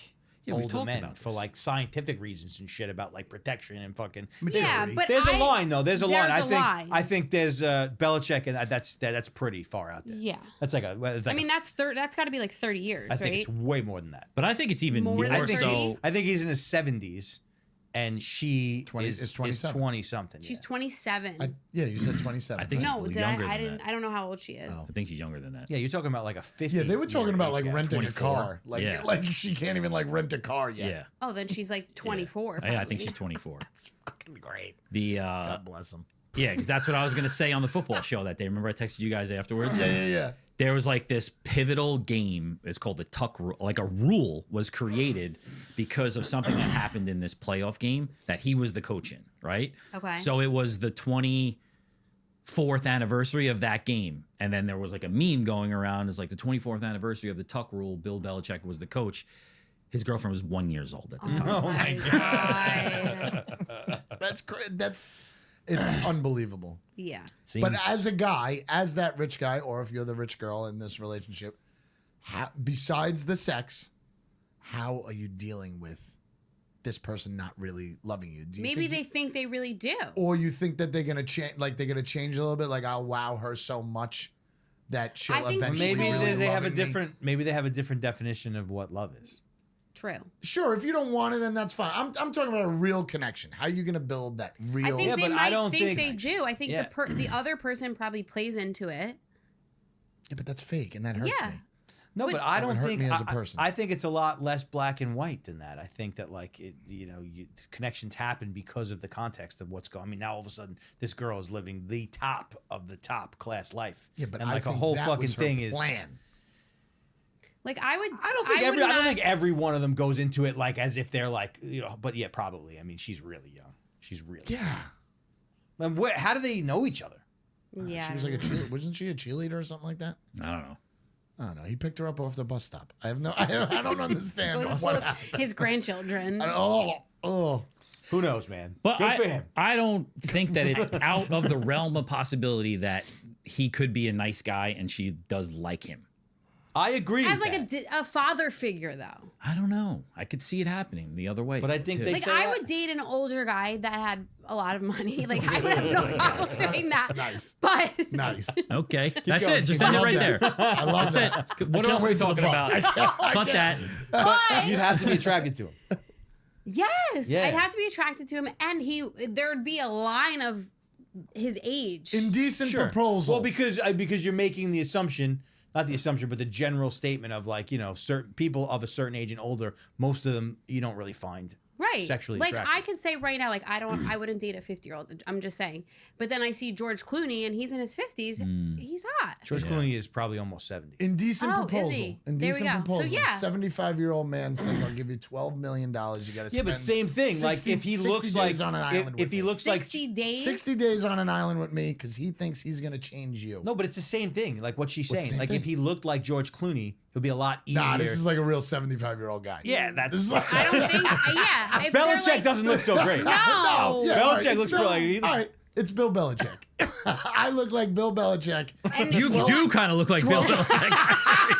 older men for like scientific reasons and shit about like protection and fucking maturity. Yeah, but there's a line though. There's a line. I think there's Belichick, and that's pretty far out there. Yeah, that's like I mean, that's got to be like 30 years. I think it's way more than that. But I think it's even more so. I think he's in his 70s. And she is 20 something. She's 27. You said 27. I think she's younger than that. I don't know how old she is. I think she's younger than that. Yeah, you're talking about like a 50. Yeah, they were talking about like renting 24. a car. Like she can't even like rent a car yet. Yeah. Oh, then she's like 24. Yeah, I think she's 24. That's fucking great. God bless him. Yeah, because that's what I was gonna say on the football show that day. Remember I texted you guys afterwards? Yeah. There was like this pivotal game. It's called the tuck rule. Like a rule was created because of something that happened in this playoff game that he was the coach in, right? Okay. So it was the 24th anniversary of that game. And then there was like a meme going around. It's like the 24th anniversary of the tuck rule. Bill Belichick was the coach. His girlfriend was 1 year old at the time. Oh my God. That's great. It's unbelievable. Yeah. But as a guy, as that rich guy, or if you're the rich girl in this relationship, besides the sex, how are you dealing with this person not really loving you? Maybe they think they really do. Or you think that they're gonna change, like they're gonna change a little bit, like I'll wow her so much that she'll eventually. Maybe really they have a me. different. Maybe they have a different definition of what love is. True. Sure, if you don't want it, then that's fine. I'm talking about a real connection. How are you going to build that real? I think they might think they do. I think Yeah. the other person probably plays into it. Yeah, but that's fake, and that hurts me. No, but I don't hurt think me as a person. I think it's a lot less black and white than that. I think that like connections happen because of the context of what's going. I mean, now all of a sudden this girl is living the top of the top class life. Yeah, but and like I think a whole that fucking was her thing plan. Like I don't think every one of them goes into it like as if they're like but yeah, probably. I mean, she's really young. She's really young. And how do they know each other? Yeah, she was like a cheerleader. Wasn't she a cheerleader or something like that? I don't know. I don't know. He picked her up off the bus stop. I don't understand what happened. His grandchildren. Who knows, man? But Good for him. I don't think that it's out of the realm of possibility that he could be a nice guy and she does like him. I agree. As with like that. a father figure, though. I don't know. I could see it happening the other way. But I think like I would date an older guy that had a lot of money. Like I would have no problem doing that. Nice. But nice. Okay, that's going. it. Just end it right there. I love That's that. it. What else are we talking about? Cut that. But you'd have to be attracted to him. Yes, Yeah. I'd have to be attracted to him, and there would be a line of his age. Indecent proposal. Well, because you're making the assumption. Not the assumption, but the general statement of like, certain people of a certain age and older, most of them you don't really find Right. sexually like attractive. I could say right now, like I wouldn't date a 50-year-old. I'm just saying. But then I see George Clooney and he's in his 50s. He's hot. George Clooney is probably almost 70. Indecent proposal. Is he? Indecent There we go. proposal. So, yeah. 75-year-old man says, "I'll give you $12 million. You got to spend." Yeah, but same thing. 60, like if he 60 looks days like on an island if with he me. looks like 60 days. 60 days on an island with me because he thinks he's gonna change you. no, but it's the same thing. Like what she's saying. same Like thing? if he looked like George Clooney, it would be a lot easier. Nah, this is like a real 75-year-old guy. yeah, that's. This is like, I don't think. Yeah. If they're Belichick like, doesn't look so great. No. Yeah, Belichick all right, looks Bill, like he looks- all right. It's Bill Belichick. I look like Bill Belichick. And You do kind of look like Bill 12 Belichick.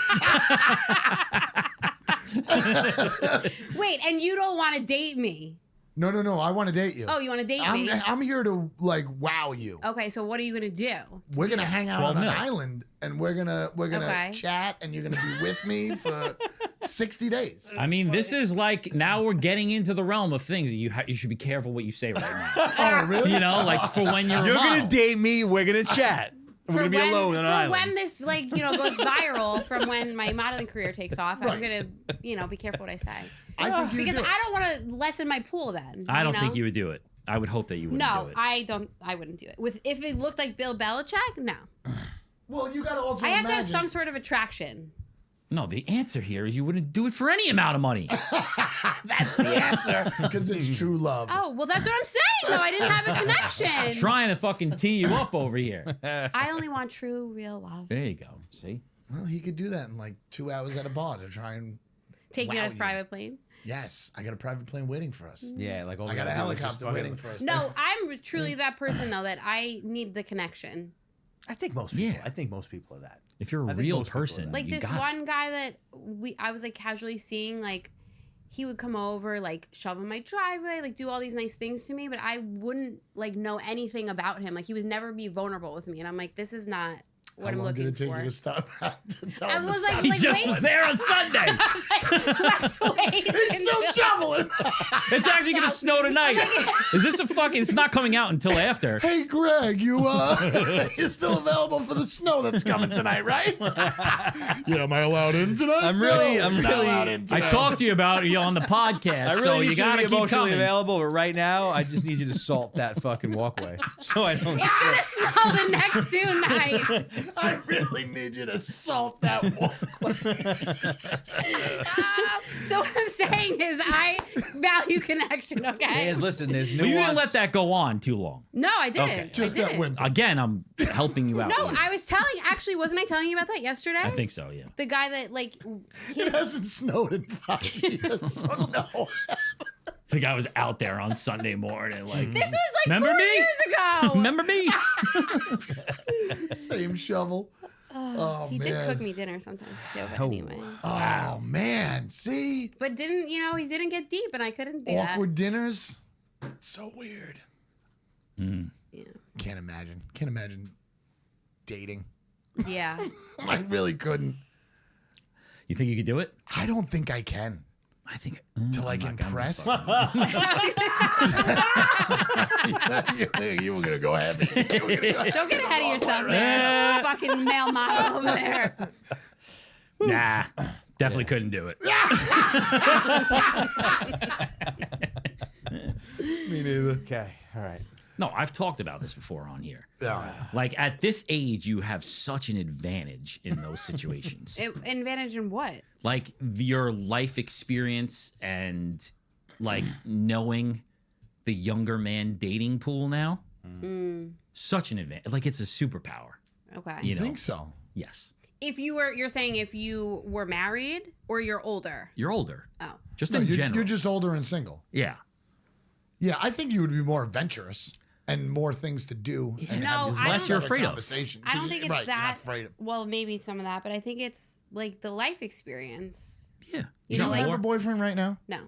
Wait, and you don't want to date me? No. I want to date you. Oh, you want to date me? I'm here to like wow you. Okay, so what are you gonna do? We're gonna hang out 12 on an mil. island and we're gonna Okay. chat and you're gonna be with me for 60 days. I mean, this is like now we're getting into the realm of things that you should be careful what you say right now. Oh really? You know, like for when you're You're a model. gonna date me. We're gonna chat. We're gonna be alone on an island. when this goes viral from when my modeling career takes off, I'm gonna be careful what I say I think you because do. I don't want to lessen my pool. Then I don't know? think you would do it. I would hope that you wouldn't do No, it. I don't. I wouldn't do it. If it looked like Bill Belichick, no. Well, you gotta also I have to have imagine- some sort of attraction. No, the answer here is you wouldn't do it for any amount of money. That's the answer because it's true love. Oh well, that's what I'm saying. Though I didn't have a connection. Trying to fucking tee you up over here. I only want true, real love. There you go. See? Well, he could do that in like 2 hours at a bar to try and. Take me on his you. private plane. Yes, I got a private plane waiting for us. Yeah, like all I we got a gotta do is just helicopter fucking- waiting for us. No, I'm truly that person though that I need the connection. I think most people. Yeah. I think most people are that. If you're a I think real most people are person, that. Like you this got it. one guy that I was like casually seeing, like he would come over, like shovel my driveway, like do all these nice things to me, but I wouldn't like know anything about him. Like he was never be vulnerable with me, and I'm like, this is not what I'm How long looking did it take for. you to stop? To tell I him to was stop? like, He like, just wait. was there on Sunday. I was like, let's wait. He's still shoveling. It's actually gonna snow tonight. Is this a fucking? It's not coming out until after. Hey, Greg, you're still available for the snow that's coming tonight, right? Yeah, am I allowed in tonight? I'm really- No, I'm you're not really- allowed in I tonight. talked to you about it on the podcast, I really so need you you to gotta be keep emotionally coming. available, but right now I just need you to salt that fucking walkway so I don't. It's gonna snow the next 2 nights. I really need you to salt that walkway. So what I'm saying is, I value connection. Okay. Guys, listen, there's But nuance. you didn't let that go on too long. No, I didn't. Okay. Just I that didn't. winter. Again, I'm helping you out. No, here. I was telling. Actually, wasn't I telling you about that yesterday? I think so. Yeah. The guy that like It hasn't snowed in 5 years, so no. I think I was out there on Sunday morning. Like, this was like Remember 4 me? years ago. remember me? Same shovel. Oh, He man. did cook me dinner sometimes too, but anyway. Oh, man. See? But didn't he didn't get deep, and I couldn't do Awkward dinners. So weird. that. Yeah. Can't imagine dating. Yeah. I really couldn't. You think you could do it? I don't think I can. I think. To like I'm not gonna impress. fuck- You were gonna go heavy. You were gonna go Don't get ahead of yourself, man. Fucking male model over there. Nah, definitely couldn't do it. Me neither. Okay, all right. No, I've talked about this before on here. Yeah. Like at this age, you have such an advantage in those situations. Advantage in what? Like your life experience and like knowing the younger man dating pool now. Such an advantage. Like it's a superpower. Okay. You You know? think so? Yes. You're saying if you were married or you're older. You're older. Oh. Just No, in you're, general. you're just older and single. yeah. Yeah, I think you would be more adventurous and more things to do. And No, have this I less don't- you're better afraid of. conversation. I don't 'Cause think you're it's right, you're not that. afraid of. Well, maybe some of that, but I think it's like the life experience. Yeah. You Do know, you like- have a boyfriend right now? No.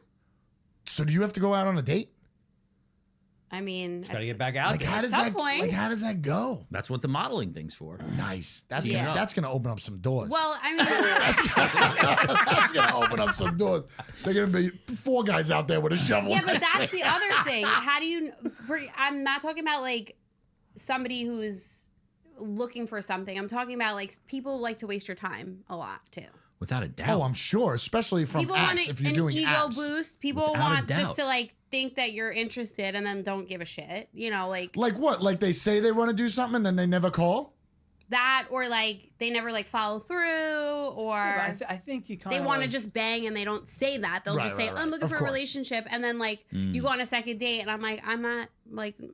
So do you have to go out on a date? I mean, Gotta get back out Like there. how does some that? point. Like how does that go? That's what the modeling thing's for. Nice. That's Yeah. gonna that's gonna open up some doors. well, I mean, That's gonna open up some doors. They're gonna be 4 guys out there with a shovel. yeah, but that's the other thing. How do you? I'm not talking about like somebody who's looking for something. I'm talking about like people like to waste your time a lot too. Without a doubt. Oh, I'm sure, especially from People apps. want If you're an doing ego apps. boost. People Without a want doubt. just to like think that you're interested and then don't give a shit. You know, like What? Like they say they want to do something and then they never call? that, or like they never like follow through, or I think you kind of they want to just bang and they don't say that. They'll just say, I'm looking Of for a course. relationship. And then like you go on a second date and I'm like, I'm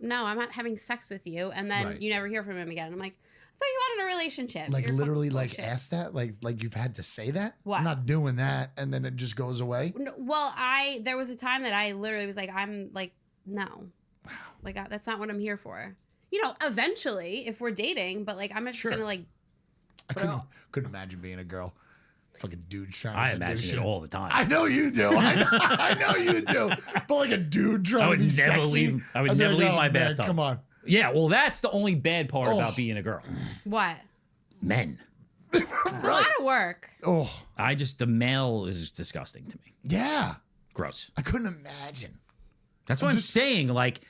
not having sex with you. And then Right. you never hear from him again. I'm like, I thought you wanted a relationship. Like You're literally fucking like bullshit. ask that? Like you've had to say that? What? I'm not doing that and then it just goes away? No, well, there was a time that I literally was like, I'm like, no. Wow. Like, that's not what I'm here for. You know, eventually, if we're dating, but like, I'm just Sure. gonna like, I couldn't imagine being a girl. Fucking dude trying I to imagine seduce it you. all the time. I know you do. I know you do. But like a dude trying I would to be never sexy. leave. I would I'd be never like, leave oh, my man, bathtub. Come on. Yeah, well, that's the only bad part Oh. about being a girl. what? Men. It's a lot of work. Oh, The male is disgusting to me. yeah. Gross. I couldn't imagine. That's what I'm saying. Like,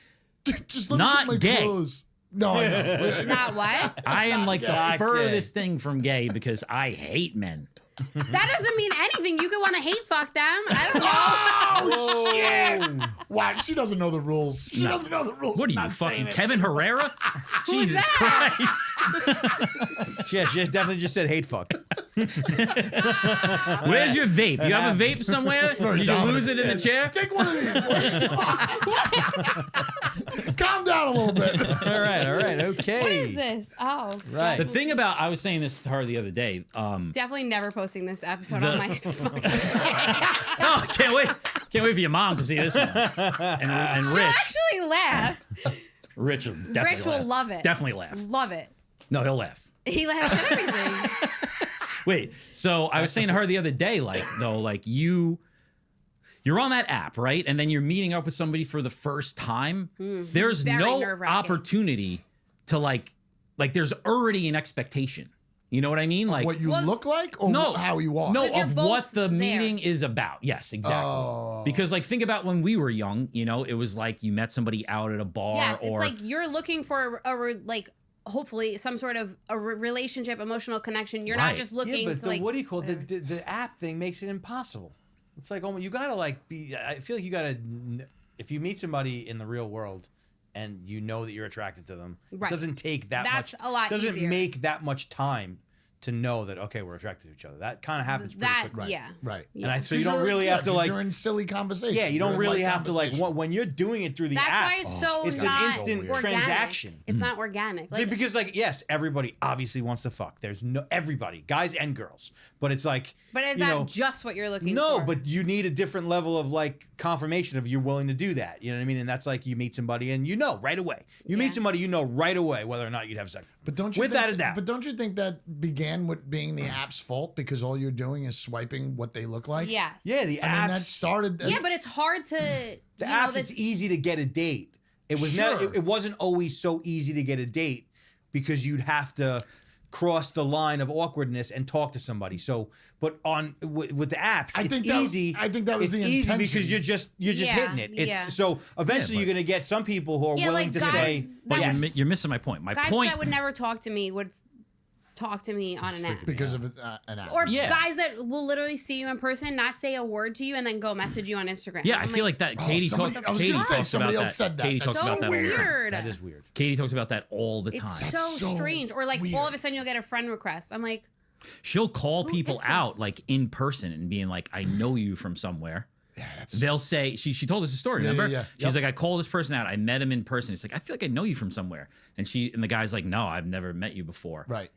Just let Not me get my gay. clothes. No, I know. Not what? I am like the Not furthest thing from gay because I hate men. That doesn't mean anything. You could want to hate fuck them. I don't know. Oh, shit. Wow, she doesn't know the rules. She No. doesn't know the rules. What are you, Not saying fucking it. Kevin Herrera? Jesus that? Christ. Yeah, she definitely just said hate fuck. Where's your vape? You have a vape somewhere? You can lose it in the chair? Take one of these. Calm down a little bit. All right, okay. What is this? Oh, Right. The thing about, I was saying this to her the other day. definitely never posting this episode on my fucking. Oh, can't wait for your mom to see this one. And She'll Rich. actually laugh. Rich will definitely Rich will laugh. love it. Definitely laugh. Love it. No, he'll laugh. He laughs at everything. Wait, so I was saying to her the other day, you're on that app, right? And then you're meeting up with somebody for the first time. There's Very no nerve-wracking. opportunity to like there's already an expectation. You know what I mean? Like What you look like or no, how you are? No, Because you're of both what the there. meeting is about. Yes, exactly. Oh. Because like think about when we were young, it was like you met somebody out at a bar Yes, or it's like you're looking for hopefully some sort of a relationship, emotional connection. You're Right. not just looking Yeah, but to like. what do you call it? The app thing makes it impossible. It's like, you gotta like be. I feel like you gotta. If you meet somebody in the real world, and you know that you're attracted to them, Right. it doesn't take that That's much. a lot doesn't easier. make that much time to know that okay, we're attracted to each other. That kind of happens pretty that, quickly. yeah. Right. And so you don't really have to like. You're in silly conversation. Yeah, you don't You're in really light have to like conversation. when you're doing it through the That's app. why it's so it's not an instant organic. transaction. It's not organic. See, Like, because yes, everybody obviously wants to fuck. There's everybody, guys and girls. But it's like, but is that just what you're looking for? no, but you need a different level of like confirmation of you're willing to do that. You know what I mean? And that's like you meet somebody and right away. You meet somebody, right away whether or not you'd have sex. But don't you without think, a doubt. But don't you think that began with being the app's fault because all you're doing is swiping what they look like? yes. Yeah, the I apps. mean, that started. Yeah, but it's hard to. The apps. It's easy to get a date. It was Sure. it wasn't always so easy to get a date because you'd have to cross the line of awkwardness and talk to somebody. So, but with the apps, it's easy. I think that was it's the easy intention. because you're just hitting it. It's so eventually you're gonna get some people who are willing like to guys say, that but would- you're missing my point. My guys point that would never talk to me would talk to me on an app. because of an app. Or Yeah. guys that will literally see you in person, not say a word to you, and then go message you on Instagram. Yeah, I I'm feel like that. Katie somebody- talks. I was Katie gonna say, talks about somebody that. else said that. Katie That's talks so about that all the time. weird. that is weird. Katie talks about that all the time. It's so so strange. Or like all weird. of a sudden you'll get a friend request. I'm like, She'll call people is out this? like in person and being like, "I know you from somewhere." Yeah, that's They'll say she told us a story. Yeah, Remember? yeah, yeah. She's Yep. like, "I called this person out. I met him in person." He's like, "I feel like I know you from somewhere." And the guy's like, "No, I've never met you before." right.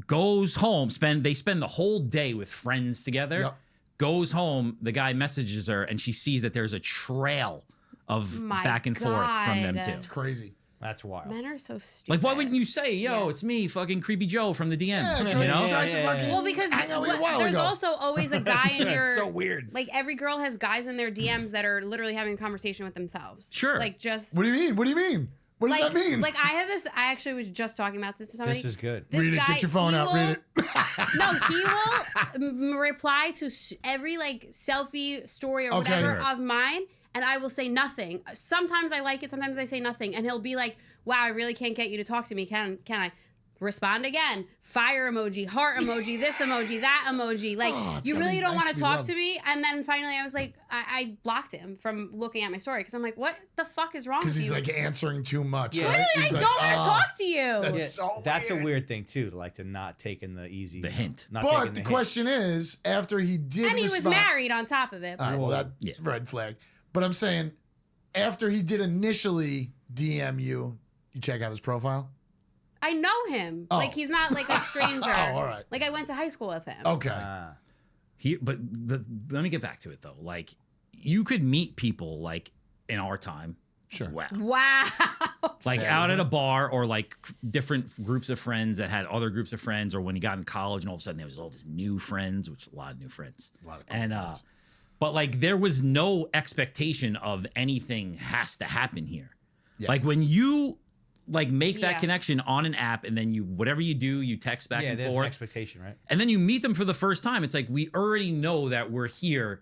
Goes home. They spend the whole day with friends together. Yep. Goes home. The guy messages her, and she sees that there's a trail of My back and forth from them God. too. It's crazy. That's wild. men are so stupid. Like, why wouldn't you say, "Yo, Yeah. it's me, fucking Creepy Joe from the DMs"? Yeah, you know? tried to fucking Well, because hang out with you a while there's ago. also always a guy in your. so weird. Like every girl has guys in their DMs that are literally having a conversation with themselves. Sure. Like just. What do you mean? What do you mean? What does Like, that mean? like I have this. I actually was just talking about this to somebody. This is good. This read it. guy, Get your phone he out. will- Read it. No, he will reply to every like selfie story or Okay. whatever Sure. of mine, and I will say nothing. Sometimes I like it, sometimes I say nothing, and he'll be like, "Wow, I really can't get you to talk to me, can I?" respond again, fire emoji, heart emoji, this emoji, that emoji. Like, you really don't want to talk to me. And then finally I was like, I blocked him from looking at my story because I'm like, what the fuck is wrong with you? Because he's like answering too much. Literally, right? I don't want to talk to you. That's a weird thing too, to not take in the easy hint. But the question is, after he did, and he was married on top of it. All right, well, that red flag. But I'm saying, after he did initially DM you, you check out his profile. I know him. Like, he's not like a stranger. All right. Like, I went to high school with him. Okay. Let me get back to it though. Like, you could meet people like in our time. Sure. Wow. Like out at a bar or like different groups of friends that had other groups of friends, or when you got in college and all of a sudden there was all these new friends, which a lot of new friends. A lot of cool friends. But like there was no expectation of anything has to happen here. Yes. Like when you like make that connection on an app and then you whatever you do, you text back and there's forth. an expectation, right? And then you meet them for the first time. It's like we already know that we're here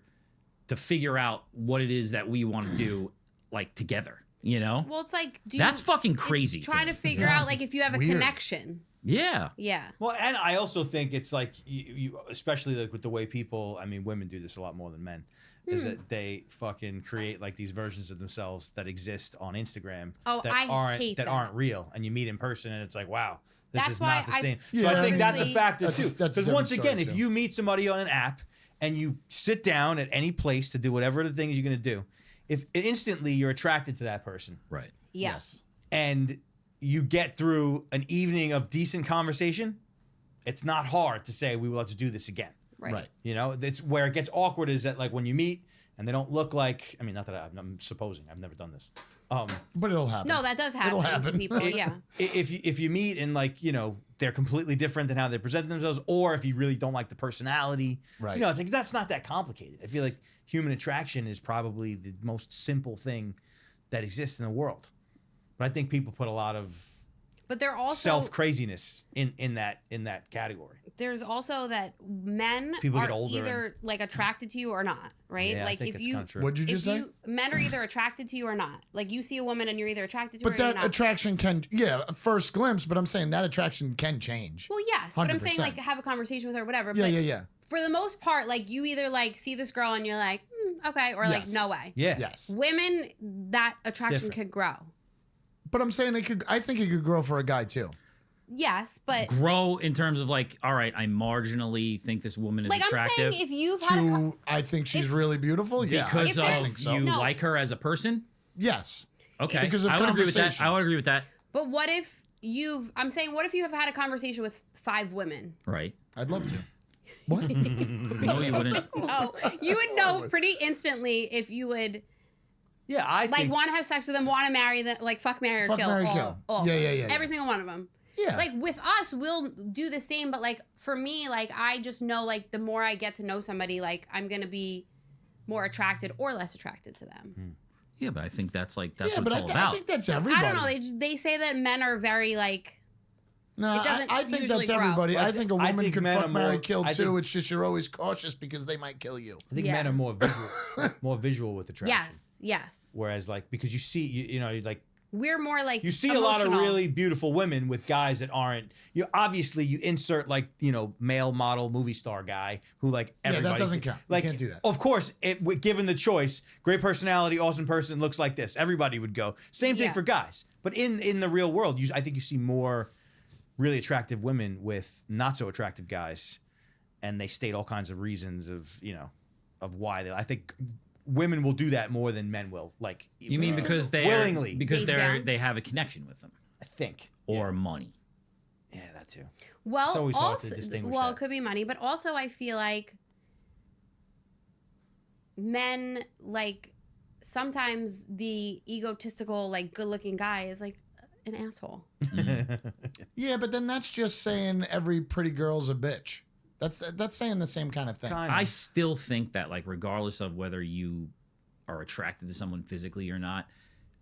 to figure out what it is that we want to do like together, you know? Well, it's like that's fucking crazy. Trying to figure out like if you have a connection. Yeah. Yeah. Well, and I also think it's like you especially like with the way people, I mean, women do this a lot more than men, is that they fucking create like these versions of themselves that exist on Instagram that aren't real, and you meet in person and it's like, wow, this is not the same. So I think that's a factor too. Because once again, if you meet somebody on an app and you sit down at any place to do whatever the things you're going to do, if instantly you're attracted to that person. Right. Yes. And you get through an evening of decent conversation, it's not hard to say, we will have to do this again. Right. You know, that's where it gets awkward is that like when you meet and they don't look like, I mean, not that I'm supposing, I've never done this. But it'll happen. No, that does happen to people. If you meet and like, you know, they're completely different than how they present themselves, or if you really don't like the personality, right. You know, it's like, that's not that complicated. I feel like human attraction is probably the most simple thing that exists in the world. But I think people put a lot of they're also self craziness in that category. There's also that men people are get older either like attracted to you or not, right? Yeah, like I think if you what'd you just say? Men are either attracted to you or not. Like you see a woman and you're either attracted to her or or you're not. But that attraction can first glimpse, but I'm saying that attraction can change. Well, yes, 100%. But I'm saying like have a conversation with her, whatever. Yeah. For the most part, like you either like see this girl and you're like, okay, or like no way. Yeah. Yes. Women, that attraction could grow. But I'm saying I think it could grow for a guy too. Yes, but grow in terms of like, all right, I marginally think this woman is attractive. I'm saying if you've had I think she's really beautiful. Yeah, because I think so. You like her as a person. Yes. Okay. Because of I would agree with that. I would agree with that. But what if I'm saying, what if you have had a conversation with 5 women? Right. I'd love to. What? No, you wouldn't. Oh, you would know pretty instantly if you would. Yeah, I like want to have sex with them, want to marry them, like fuck, marry, or kill. Yeah. Every single one of them. Yeah. Like with us, we'll do the same, but like for me, like I just know like the more I get to know somebody, like I'm gonna be more attracted or less attracted to them. Yeah, but I think that's what it's all about. I think that's everybody. I don't know. They say that men are very like. No, I think that's everybody. I think a woman can fuck, marry, kill too. It's just you're always cautious because they might kill you. I think men are more visual with attraction. Yes. Whereas like because you see you know like. We're more like you see emotional. A lot of really beautiful women with guys that aren't. Obviously you insert like male model movie star guy who like everybody. Yeah, that doesn't count. Like you can't do that. Of course, given the choice, great personality, awesome person, looks like this. Everybody would go. Same thing for guys. But in the real world, I think you see more really attractive women with not so attractive guys, and they state all kinds of reasons of why I think. Women will do that more than men will. Like you mean because they willingly because they have a connection with them. I think or money. Yeah, that too. Well, it's always hard to distinguish that. It could be money, but also I feel like men like sometimes the egotistical like good-looking guy is like an asshole. Yeah, but then that's just saying every pretty girl's a bitch. That's saying the same kind of thing. I still think that like regardless of whether you are attracted to someone physically or not,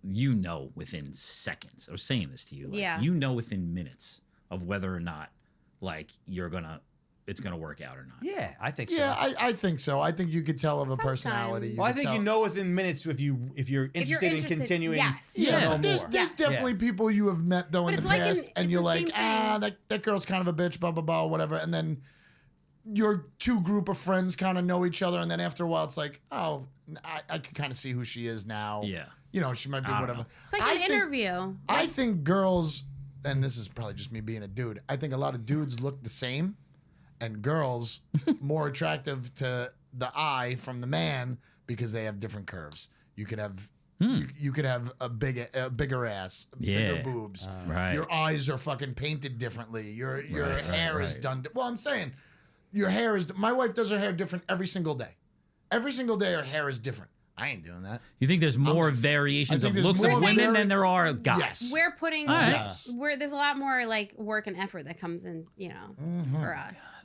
within seconds. I was saying this to you. Like, within minutes of whether or not like you're gonna it's going to work out or not. Yeah, I think so. Yeah, I think so. I think you could tell of a personality. Well, I think you know within minutes if you're interested in continuing. Yes. Yeah, there's definitely people you have met though in the past, and you're like, that girl's kind of a bitch, blah blah blah, whatever, and then your two group of friends kind of know each other, and then after a while, it's like, oh, I can kind of see who she is now. Yeah, you know, she might be whatever. It's like an interview. I think girls, and this is probably just me being a dude, I think a lot of dudes look the same, and girls more attractive to the eye from the man because they have different curves. You could have you could have a bigger ass, bigger boobs. Right. Your eyes are fucking painted differently. Your hair is done. Well, I'm saying your hair is. My wife does her hair different every single day. Every single day, her hair is different. I ain't doing that. You think there's more variations of looks of women than there are guys? Yes. We're putting there's a lot more like work and effort that comes in, you know, for us.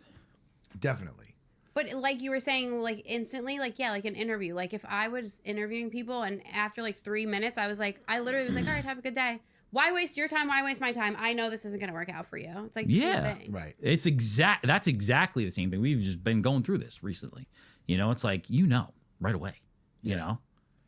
Definitely. But like you were saying, like instantly, like like an interview. Like if I was interviewing people and after like 3 minutes, I literally was like, all right, have a good day. Why waste your time? Why waste my time? I know this isn't going to work out for you. It's like the same thing. Right. That's exactly the same thing. We've just been going through this recently. You know, it's like, right away. You know,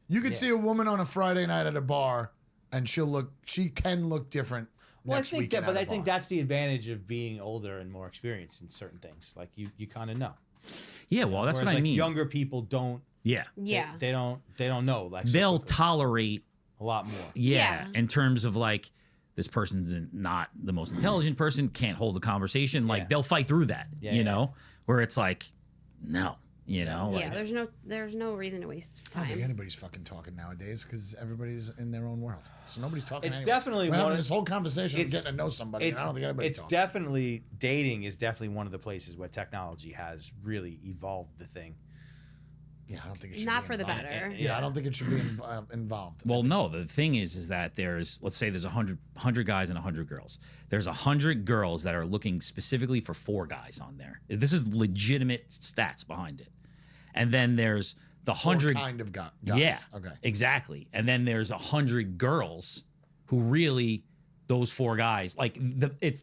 you could see a woman on a Friday night at a bar, and she can look different. Well, I think that's the advantage of being older and more experienced in certain things. Like you kind of know. Yeah, well, that's what I mean. Younger people don't. Yeah. Yeah. They don't know. Like they'll tolerate a lot more. Yeah, in terms of like this person's not the most intelligent person, can't hold a conversation. Like they'll fight through that. You know, where it's like, no. You know, like, there's no reason to waste time. I don't think anybody's fucking talking nowadays because everybody's in their own world, so nobody's talking. It's definitely we're having this whole conversation of getting to know somebody. And I don't think anybody talks. Definitely dating is definitely one of the places where technology has really evolved the thing. Yeah, I don't think it should not be for involved. the better. Yeah, I don't think it should be involved. Well, no, the thing is that let's say there's 100 guys and 100 girls. There's 100 girls that are looking specifically for 4 guys on there. This is legitimate stats behind it. And then there's the 100 kind of guys. Yeah, okay, exactly. And then there's 100 girls who really those 4 guys like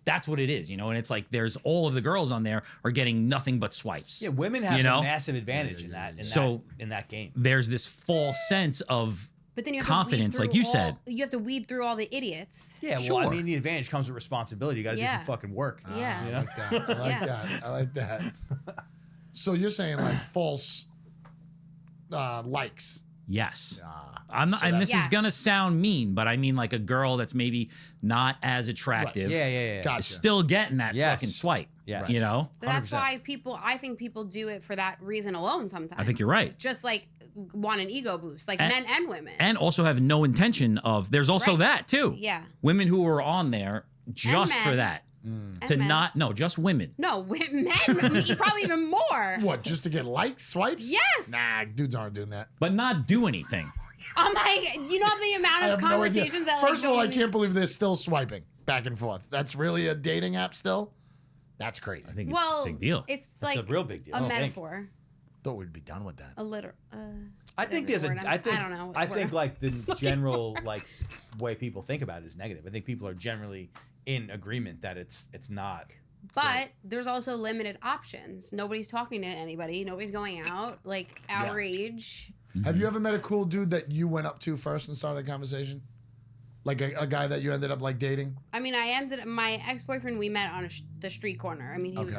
that's what it is, you know. And it's like there's all of the girls on there are getting nothing but swipes. Yeah, women have a massive advantage in that game. There's this false sense of but then you have confidence, like you said. You have to weed through all the idiots. Yeah, well, I mean, the advantage comes with responsibility. You got to do some fucking work. Yeah, I like that. I like that. So you're saying like false likes? Yes. I'm not, and this is gonna sound mean, but I mean like a girl that's maybe not as attractive. Right. Yeah. Gotcha. Is still getting that fucking swipe. Yes. You know? But that's 100%. Why I think people do it for that reason alone sometimes. I think you're right. Just like want an ego boost, like men and women. And also have no intention of, there's also that too. Yeah. Women who are on there just for that. Just women. No, men, probably even more. What, just to get likes, swipes? Yes. Nah, dudes aren't doing that. But not do anything. Oh my, you know the amount of conversations that First of all, I can't believe they're still swiping back and forth. That's really a dating app still? That's crazy. I think it's a big deal. It's like a real big deal. A metaphor. Thought we'd be done with that. A literal. I think I don't know. I think like the general like way people think about it is negative. I think people are generally in agreement that it's not. But there's also limited options. Nobody's talking to anybody. Nobody's going out. Like our age. Have you ever met a cool dude that you went up to first and started a conversation? Like a guy that you ended up like dating? I mean, my ex-boyfriend, we met on the street corner. I mean, he was,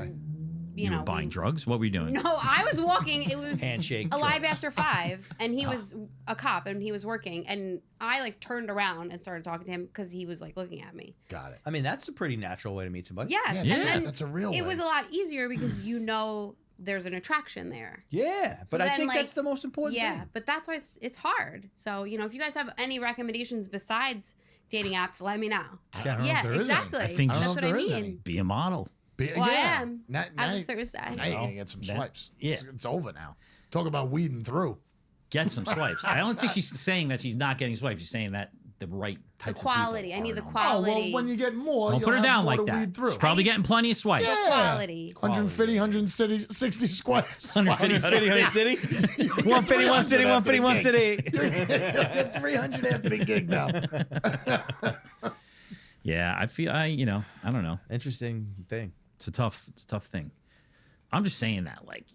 you were buying drugs? What were you doing? No, I was walking. It was handshake. Alive After 5, and he was a cop, and he was working, and I like turned around and started talking to him because he was like looking at me. Got it. I mean, that's a pretty natural way to meet somebody. Yes, yeah, and then that's a real way. It was a lot easier because there's an attraction there. Yeah, but I think that's the most important thing. Yeah, but that's why it's hard. So, if you guys have any recommendations besides dating apps, let me know. Yeah, exactly. I think that's what I mean. Be a model. I am. As of Thursday. Now you're going to get some swipes. Yeah. It's over now. Talk about weeding through. Get some swipes. I don't think she's saying that she's not getting swipes. She's saying that the right type of quality. I need the quality. Oh, well, when you get more, don't put her down like that. She's probably getting plenty of swipes. Yeah. Quality. 150, 160 swipes. 150, 150, 1 city, 150, 1 city. You'll get 300 after the gig now. Yeah, I feel I don't know. Interesting thing. It's a tough thing. I'm just saying that, like,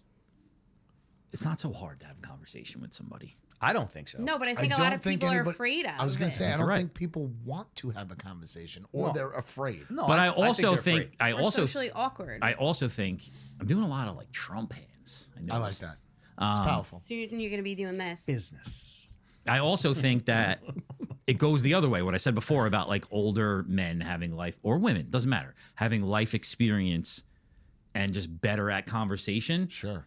it's not so hard to have a conversation with somebody. I don't think so. No, but I think a lot of people are afraid of it. I was going to say, I don't think people want to have a conversation or they're afraid. No, but I also think socially awkward. I also think I'm doing a lot of like Trump hands. I like that. It's powerful. Soon you're going to be doing this. Business. I also think that it goes the other way. What I said before about like older men having life, or women, doesn't matter, having life experience and just better at conversation. Sure.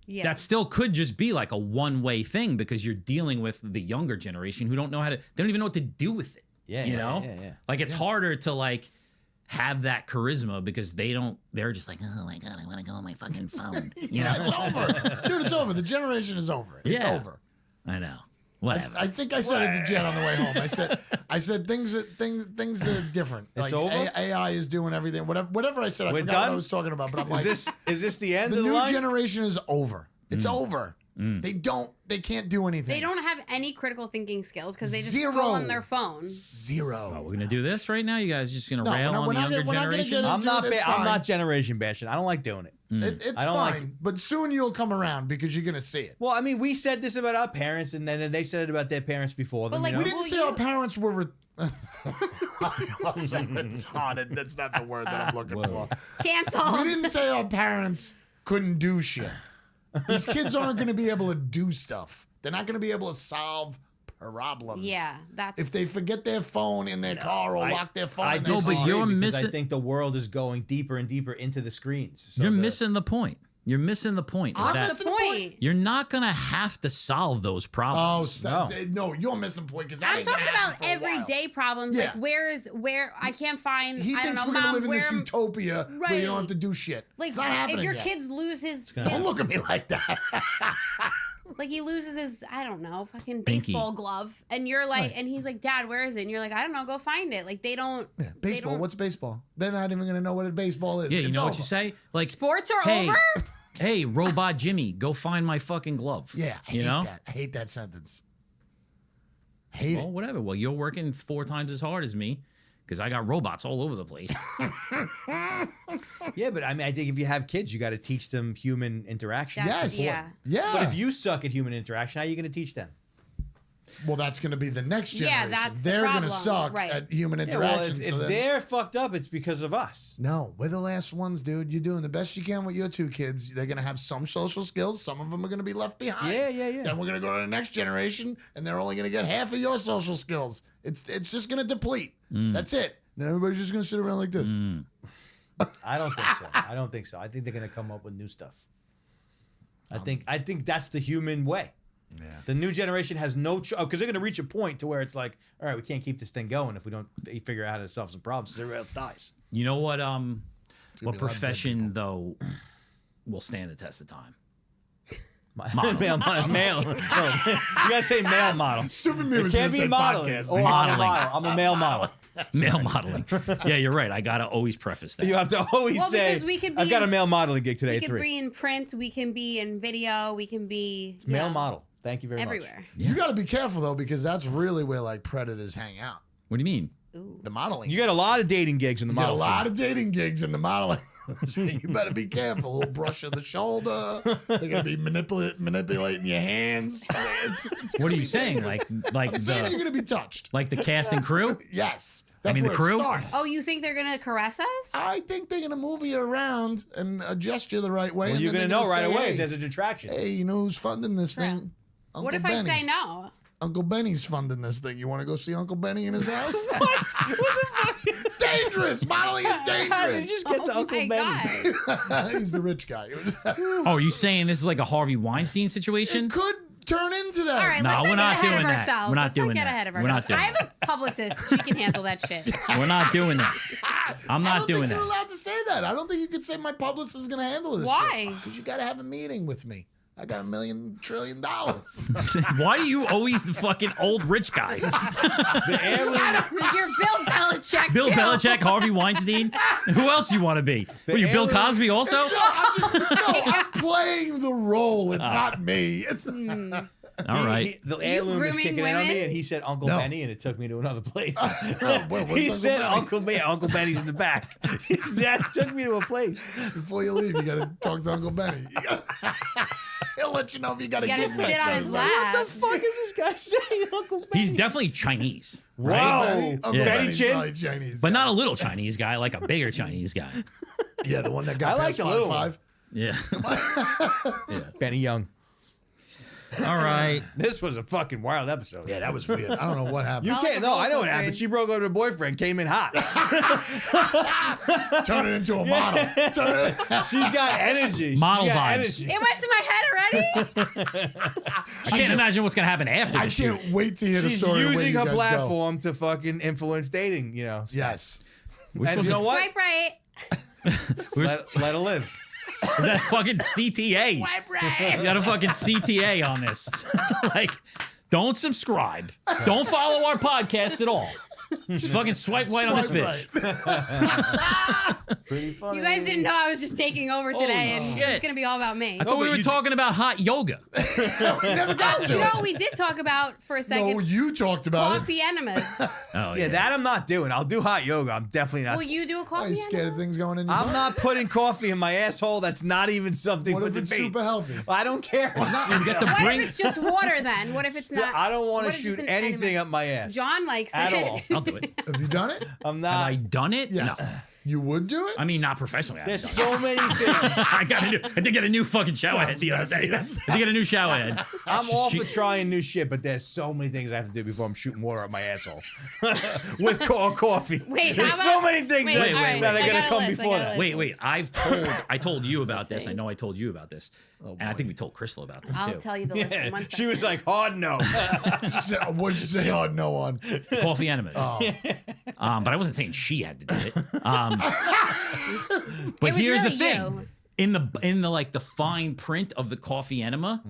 Yeah. That still could just be like a one-way thing because you're dealing with the younger generation who don't know they don't even know what to do with it. Yeah. You know? Like it's harder to like have that charisma because they're just like, oh my God, I want to go on my fucking phone. It's over. Dude, it's over. The generation is over. It's over. I know. Whatever. I think I said it to Jen on the way home. I said things are different. It's like over? AI is doing everything. Whatever I said, I forgot what I was talking about. But I'm like, is this the end the of the new line? generation is over. It's over. They can't do anything. They don't have any critical thinking skills because they just Zero. go on their phone. Zero. Oh, we're gonna do this right now. You guys just gonna rail on the younger generation? I'm not generation bashing. I don't like doing it. It's fine, but soon you'll come around because you're gonna see it. Well, I mean, we said this about our parents, and then they said it about their parents before them. But, like, We didn't say our parents were. Retarded. That's not the word that I'm looking for. Canceled. We didn't say our parents couldn't do shit. These kids aren't going to be able to do stuff. They're not going to be able to solve problems. Yeah, that's if they forget their phone in their car or lock their phone. I in their disagree car. but you're because missing. I think the world is going deeper and deeper into the screens. So You're missing the point. You're missing the point. I'm That missing the point. You're not gonna have to solve those Oh, problems. no, you're missing the point because I'm talking about everyday problems. Yeah. Like where I can't find. He I don't thinks know, we're gonna Mom, live in this where utopia where you don't have to do shit. like It's not happening if your yet. kids lose his Don't look at me like that. like he loses his I don't know fucking baseball glove and you're like and he's like, Dad, where is it? And you're like, I don't know, go find it. Like they don't. Yeah, baseball. What's baseball? They're not even gonna know what a baseball is. Yeah, you It's know over. what you say? Like sports are hey, over. Hey, Robot Jimmy, go find my fucking glove. Yeah, I hate that. I hate that sentence. Hate Well, it. whatever. Well, you're working 4 times as hard as me because I got robots all over the place. Yeah, but I mean, I think if you have kids, you got to teach them human interaction. That's- Yes. Yeah. Yeah. But if you suck at human interaction, how are you going to teach them? Well, that's going to be the next generation. Yeah, that's the They're going to problem. suck Right. at human Yeah, well, interaction. if they're fucked up, it's because of us. No, we're the last ones, dude. You're doing the best you can with your 2 kids. They're going to have some social skills. Some of them are going to be left behind. Yeah. Then we're going to go to the next generation, and they're only going to get half of your social skills. It's just going to deplete. That's it. Then everybody's just going to sit around like this. I don't think so. I think they're going to come up with new stuff. I think that's the human way. Yeah. The new generation has no choice because they're going to reach a point to where it's like, all right, we can't keep this thing going if we don't figure out how to solve some problems. Everybody else dies. You know what profession though will stand the test of time? Male. No, you gotta say male model. Stupid me It was can't gonna be say modeling. podcast. Or I'm a model. I'm a male model. Male modeling. Yeah, you're right. I gotta always preface that. You have to always say, because we could be I've got a in- male modeling gig today We at can 3. be in print. We can be in video. We can be Male model. Thank you very everywhere. You got to be careful, though, because that's really where, like, predators hang out. What do you mean? The modeling. much. You got a lot of dating gigs in the You got a model lot scene. of dating gigs in the modeling. You better be careful. A little brush of the shoulder. They're going to be manipulating your hands. What are you saying? Like I'm saying you're going to be touched. like the cast and crew? Yes. I That's mean, the where crew? it starts. Oh, you think they're gonna caress us? I think they're going to move you around and adjust you the right way. Well, and you're then going to they're know right say, away hey, if there's a detraction. Hey, you know who's funding this thing? Uncle What if Benny. I say no? Uncle Benny's funding this thing. You want to go see Uncle Benny in his house? What the fuck? It's dangerous. Modeling is How did you dangerous. just get to Oh Uncle my Benny? God. He's the rich guy. Oh, are you saying this is like a Harvey Weinstein situation? It could turn into that. All right, No, let's we're not not get ahead doing of that. ourselves. We're not Let's doing not get that. ahead of We're not ourselves. doing I have a publicist. She can handle that shit. We're not doing that. I'm I not don't doing think you're that. allowed to say that. I don't think you could say my publicist is going to handle this. Why? Because you got to have a meeting with me. I got $1 million trillion. Why are you always the fucking old rich guy? The alien, You're Bill Belichick. Bill too. Belichick, Harvey Weinstein. Who else you want to be? What, you Bill alien- Cosby also? I'm playing the role. It's not me. It's All right. The heirloom is kicking in on me, and he said Uncle Benny, and it took me to another place. He said Uncle Benny's in the back. That took me to a place. Before you leave, you got to talk to Uncle Benny. He'll let you know if you got to get sit on his lap. What the fuck is this guy saying, Uncle Benny? He's definitely Chinese. Whoa. Right? Uncle Benny's Chin? probably Chinese. But not a little Chinese guy, like a bigger Chinese guy. Yeah, the one that got I past like a little 5'5". Yeah. Benny Young. All right. This was a fucking wild episode. Yeah, that was weird. I don't know what happened. You can't. No, I know what happened. She broke up with her boyfriend, came in hot. Turn it into a model. She's got energy. Model She's got vibes. energy. It went to my head already. I can't imagine what's going to happen after I the shoot. can't wait to hear the She's story. of where using you her guys platform to fucking influence dating, you know. Go. Yes. And you know what? Swipe right. Let her live. Is that fucking CTA? Swipe right. You got a fucking CTA on this. Like, don't subscribe. Don't follow our podcast at all. Just fucking swipe right on this bitch. Pretty funny. You guys didn't know I was just taking over today, and shit. it's gonna be all about me. I thought we were talking about hot yoga. We never got to You know it. what we did talk about for a second? No, you talked about Coffee enemas. Oh, Yeah, that I'm not doing. I'll do hot yoga. I'm definitely not. Will you do a it. Are coffee you scared of enema? things going in your I'm butt? not putting coffee in my asshole. That's not even something What for if it's debate. super healthy? I don't care. You get to What bring. if it's just water then? What if it's not? I don't want what to if it's shoot an anything enema? up my ass. John likes At it. all. I'll do it. Have you done it? I'm Have not. I done it? Yes. No. You would do it? I mean, not professionally. I There's haven't done so many things. it. I did get a new fucking shower head the other day. I did get a new shower head. I'm all for trying new shit, but there's so many things I have to do before I'm shooting water up my asshole with coffee. Wait, there's how so about- many things wait, that, all right, that I are gonna got a come list, I before got a that. list. Wait. I told you about this. I know I told you about this. And I think we told Crystal about this I'll too. tell you the list in Yeah, 1 second. she was like, hard no. What'd you say hard no on? Coffee enemas. Oh. But I wasn't saying she had to do it. But It was here's the really thing. you. In the like the fine print of the coffee enema,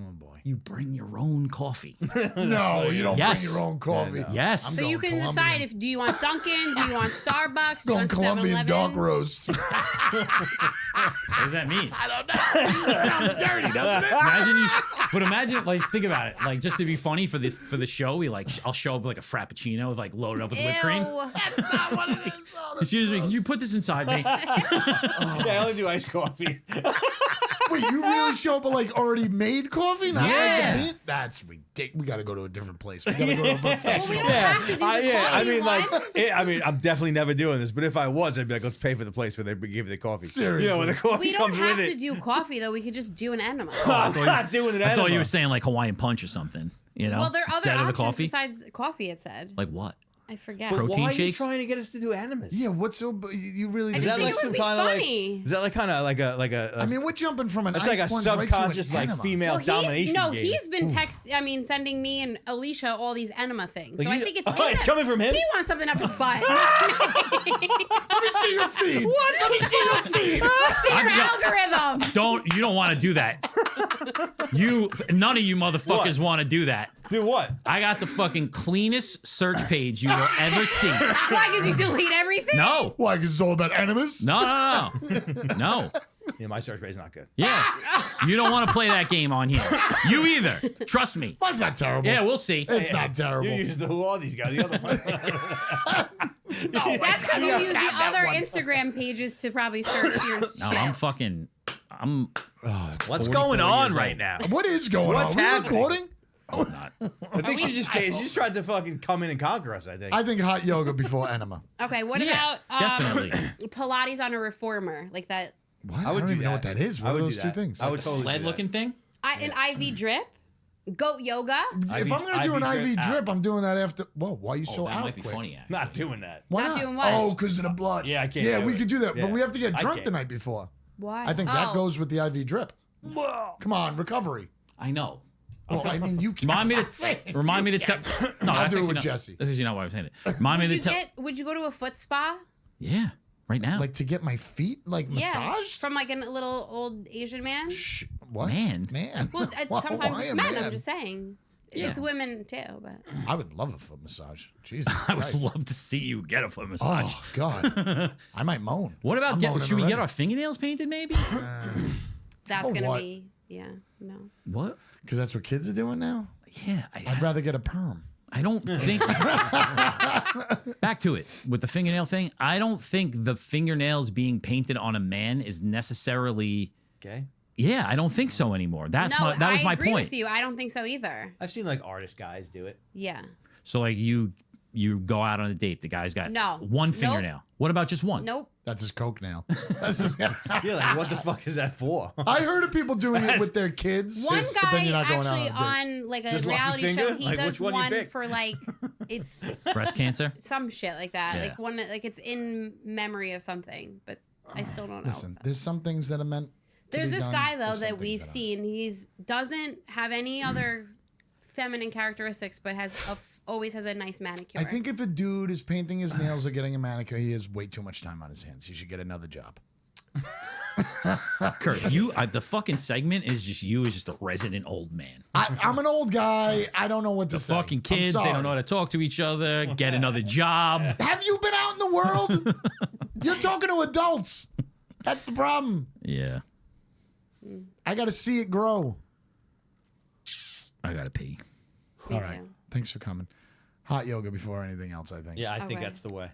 you bring your own coffee. No, you don't Yes. bring your own coffee. Yes. So you can Colombian. decide if do you want Dunkin', do you want Starbucks, do you Going want Colombian 7-Eleven? dark roast. What does that mean? Sounds dirty, doesn't it? Imagine, like, think about it. Like, just to be funny for the show, I'll show up with like a frappuccino with like loaded up with whipped cream. That's not what it is. Oh, that's Excuse me, gross. could you put this inside me? Yeah, I only do iced coffee. Wait, you really show up with like already made coffee? Not Yes. like the bean? That's ridiculous. We got to go to a different place. We got to go to a professional. We don't have to do the coffee one. I'm definitely never doing this, but if I was, I'd be like, let's pay for the place where they give you the coffee. Seriously. You know, where the coffee We don't comes have with to it. do coffee though. We could just do an enema. I'm not doing it. I thought you were saying like Hawaiian punch or something. You know, Well, there are other instead of the options coffee. besides coffee. It said. Like what? I forget. Protein Why shakes? are you trying to get us to do enemas? Yeah, what's so? You really? I Is just that think like it would some be kind of funny. like? Is that like kind of like a? I mean, we're jumping from an it's ice like a plunge right to an subconscious like enema. female Well, domination game. he's been sending me and Alicia all these enema things. Like so I you- think it's Oh, it's coming from him? He wants something up his butt. Let me see your feed. What? Let me see your feed. See your algorithm. You don't want to do that. None of you motherfuckers want to do that. Do what? I got the fucking cleanest search page you will ever see. Why? Because you delete everything? No. Why? Because it's all about enemas. No. Yeah, my search page is not good. Yeah. You don't want to play that game on here. You either. Trust me. That's not terrible. Yeah, we'll see. It's not terrible. You use the who are these guys? The other one. That's because you use the other Instagram pages to probably search your No, shit. What's 44 going on years right old. now? What is going What's on? Are we happening? recording? I think she just tried to fucking come in and conquer us. I think. I think hot yoga before enema. Okay, what Yeah, about definitely. Pilates on a reformer? Like that What? I would don't do even know that. what that is. What I are would those do two that. things? I would totally Sled do that. looking thing? an IV drip? Goat yoga? If I'm going to do an IV IV drip, drip, I'm doing that after. Whoa, why are you so that out might be quick? funny, actually. Not doing that. Why Not not? doing what? Oh, because of the blood. Yeah, I can't Yeah, do we it. could do that, Yeah. but we have to get I drunk can't. the night before. Why? I think that goes with the IV drip. Come on, recovery. I know. Well, I mean, you can. Remind me to tell. No, I'll that's do it actually with not- Jesse. This is not why I was saying it. Remind me to tell. Would you go to a foot spa? Yeah, right now. Like to get my feet like Yeah. massaged? From like a little old Asian man? What? Man. Man. Well, Why sometimes a it's men, man? I'm just saying. Yeah. It's women too, but I would love a foot massage. Jesus I would Christ. love to see you get a foot massage. Oh, God. I might moan. What about I'm moaning should we get already. our fingernails painted maybe? that's For gonna what? be no. What? Because that's what kids are doing now? Yeah. I'd rather get a perm. I don't think. Back to it with the fingernail thing. I don't think the fingernails being painted on a man is necessarily gay. Yeah, I don't think so anymore. That was my I agree point. with you. I don't think so either. I've seen like artist guys do it. Yeah. So like you go out on a date. The guy's got one fingernail. What about just one? Nope. That's his coke nail. You're like, what the fuck is that for? I heard of people doing it with their kids. One but then guy you're not going actually out on like a Just lucky reality finger? show, he Like, does which one you one pick? for like it's Breast cancer? some shit like that. Yeah. Like one like it's in memory of something, but I still don't know. Listen, there's some things that are meant. There's this guy though There's some that we've things seen. He's doesn't have any other feminine characteristics, but always has a nice manicure. I think if a dude is painting his nails or getting a manicure, he has way too much time on his hands. He should get another job. Kurt, the fucking segment is just you as just a resident old man. I'm an old guy. I don't know what to The say. fucking kids, they don't know how to talk to each other. Get another job. Have you been out in the world? You're talking to adults. That's the problem. Yeah. I got to see it grow. I gotta pee. Me All right. too. Thanks for coming. Hot yoga before anything else, I think. Yeah, I think Okay. that's the way.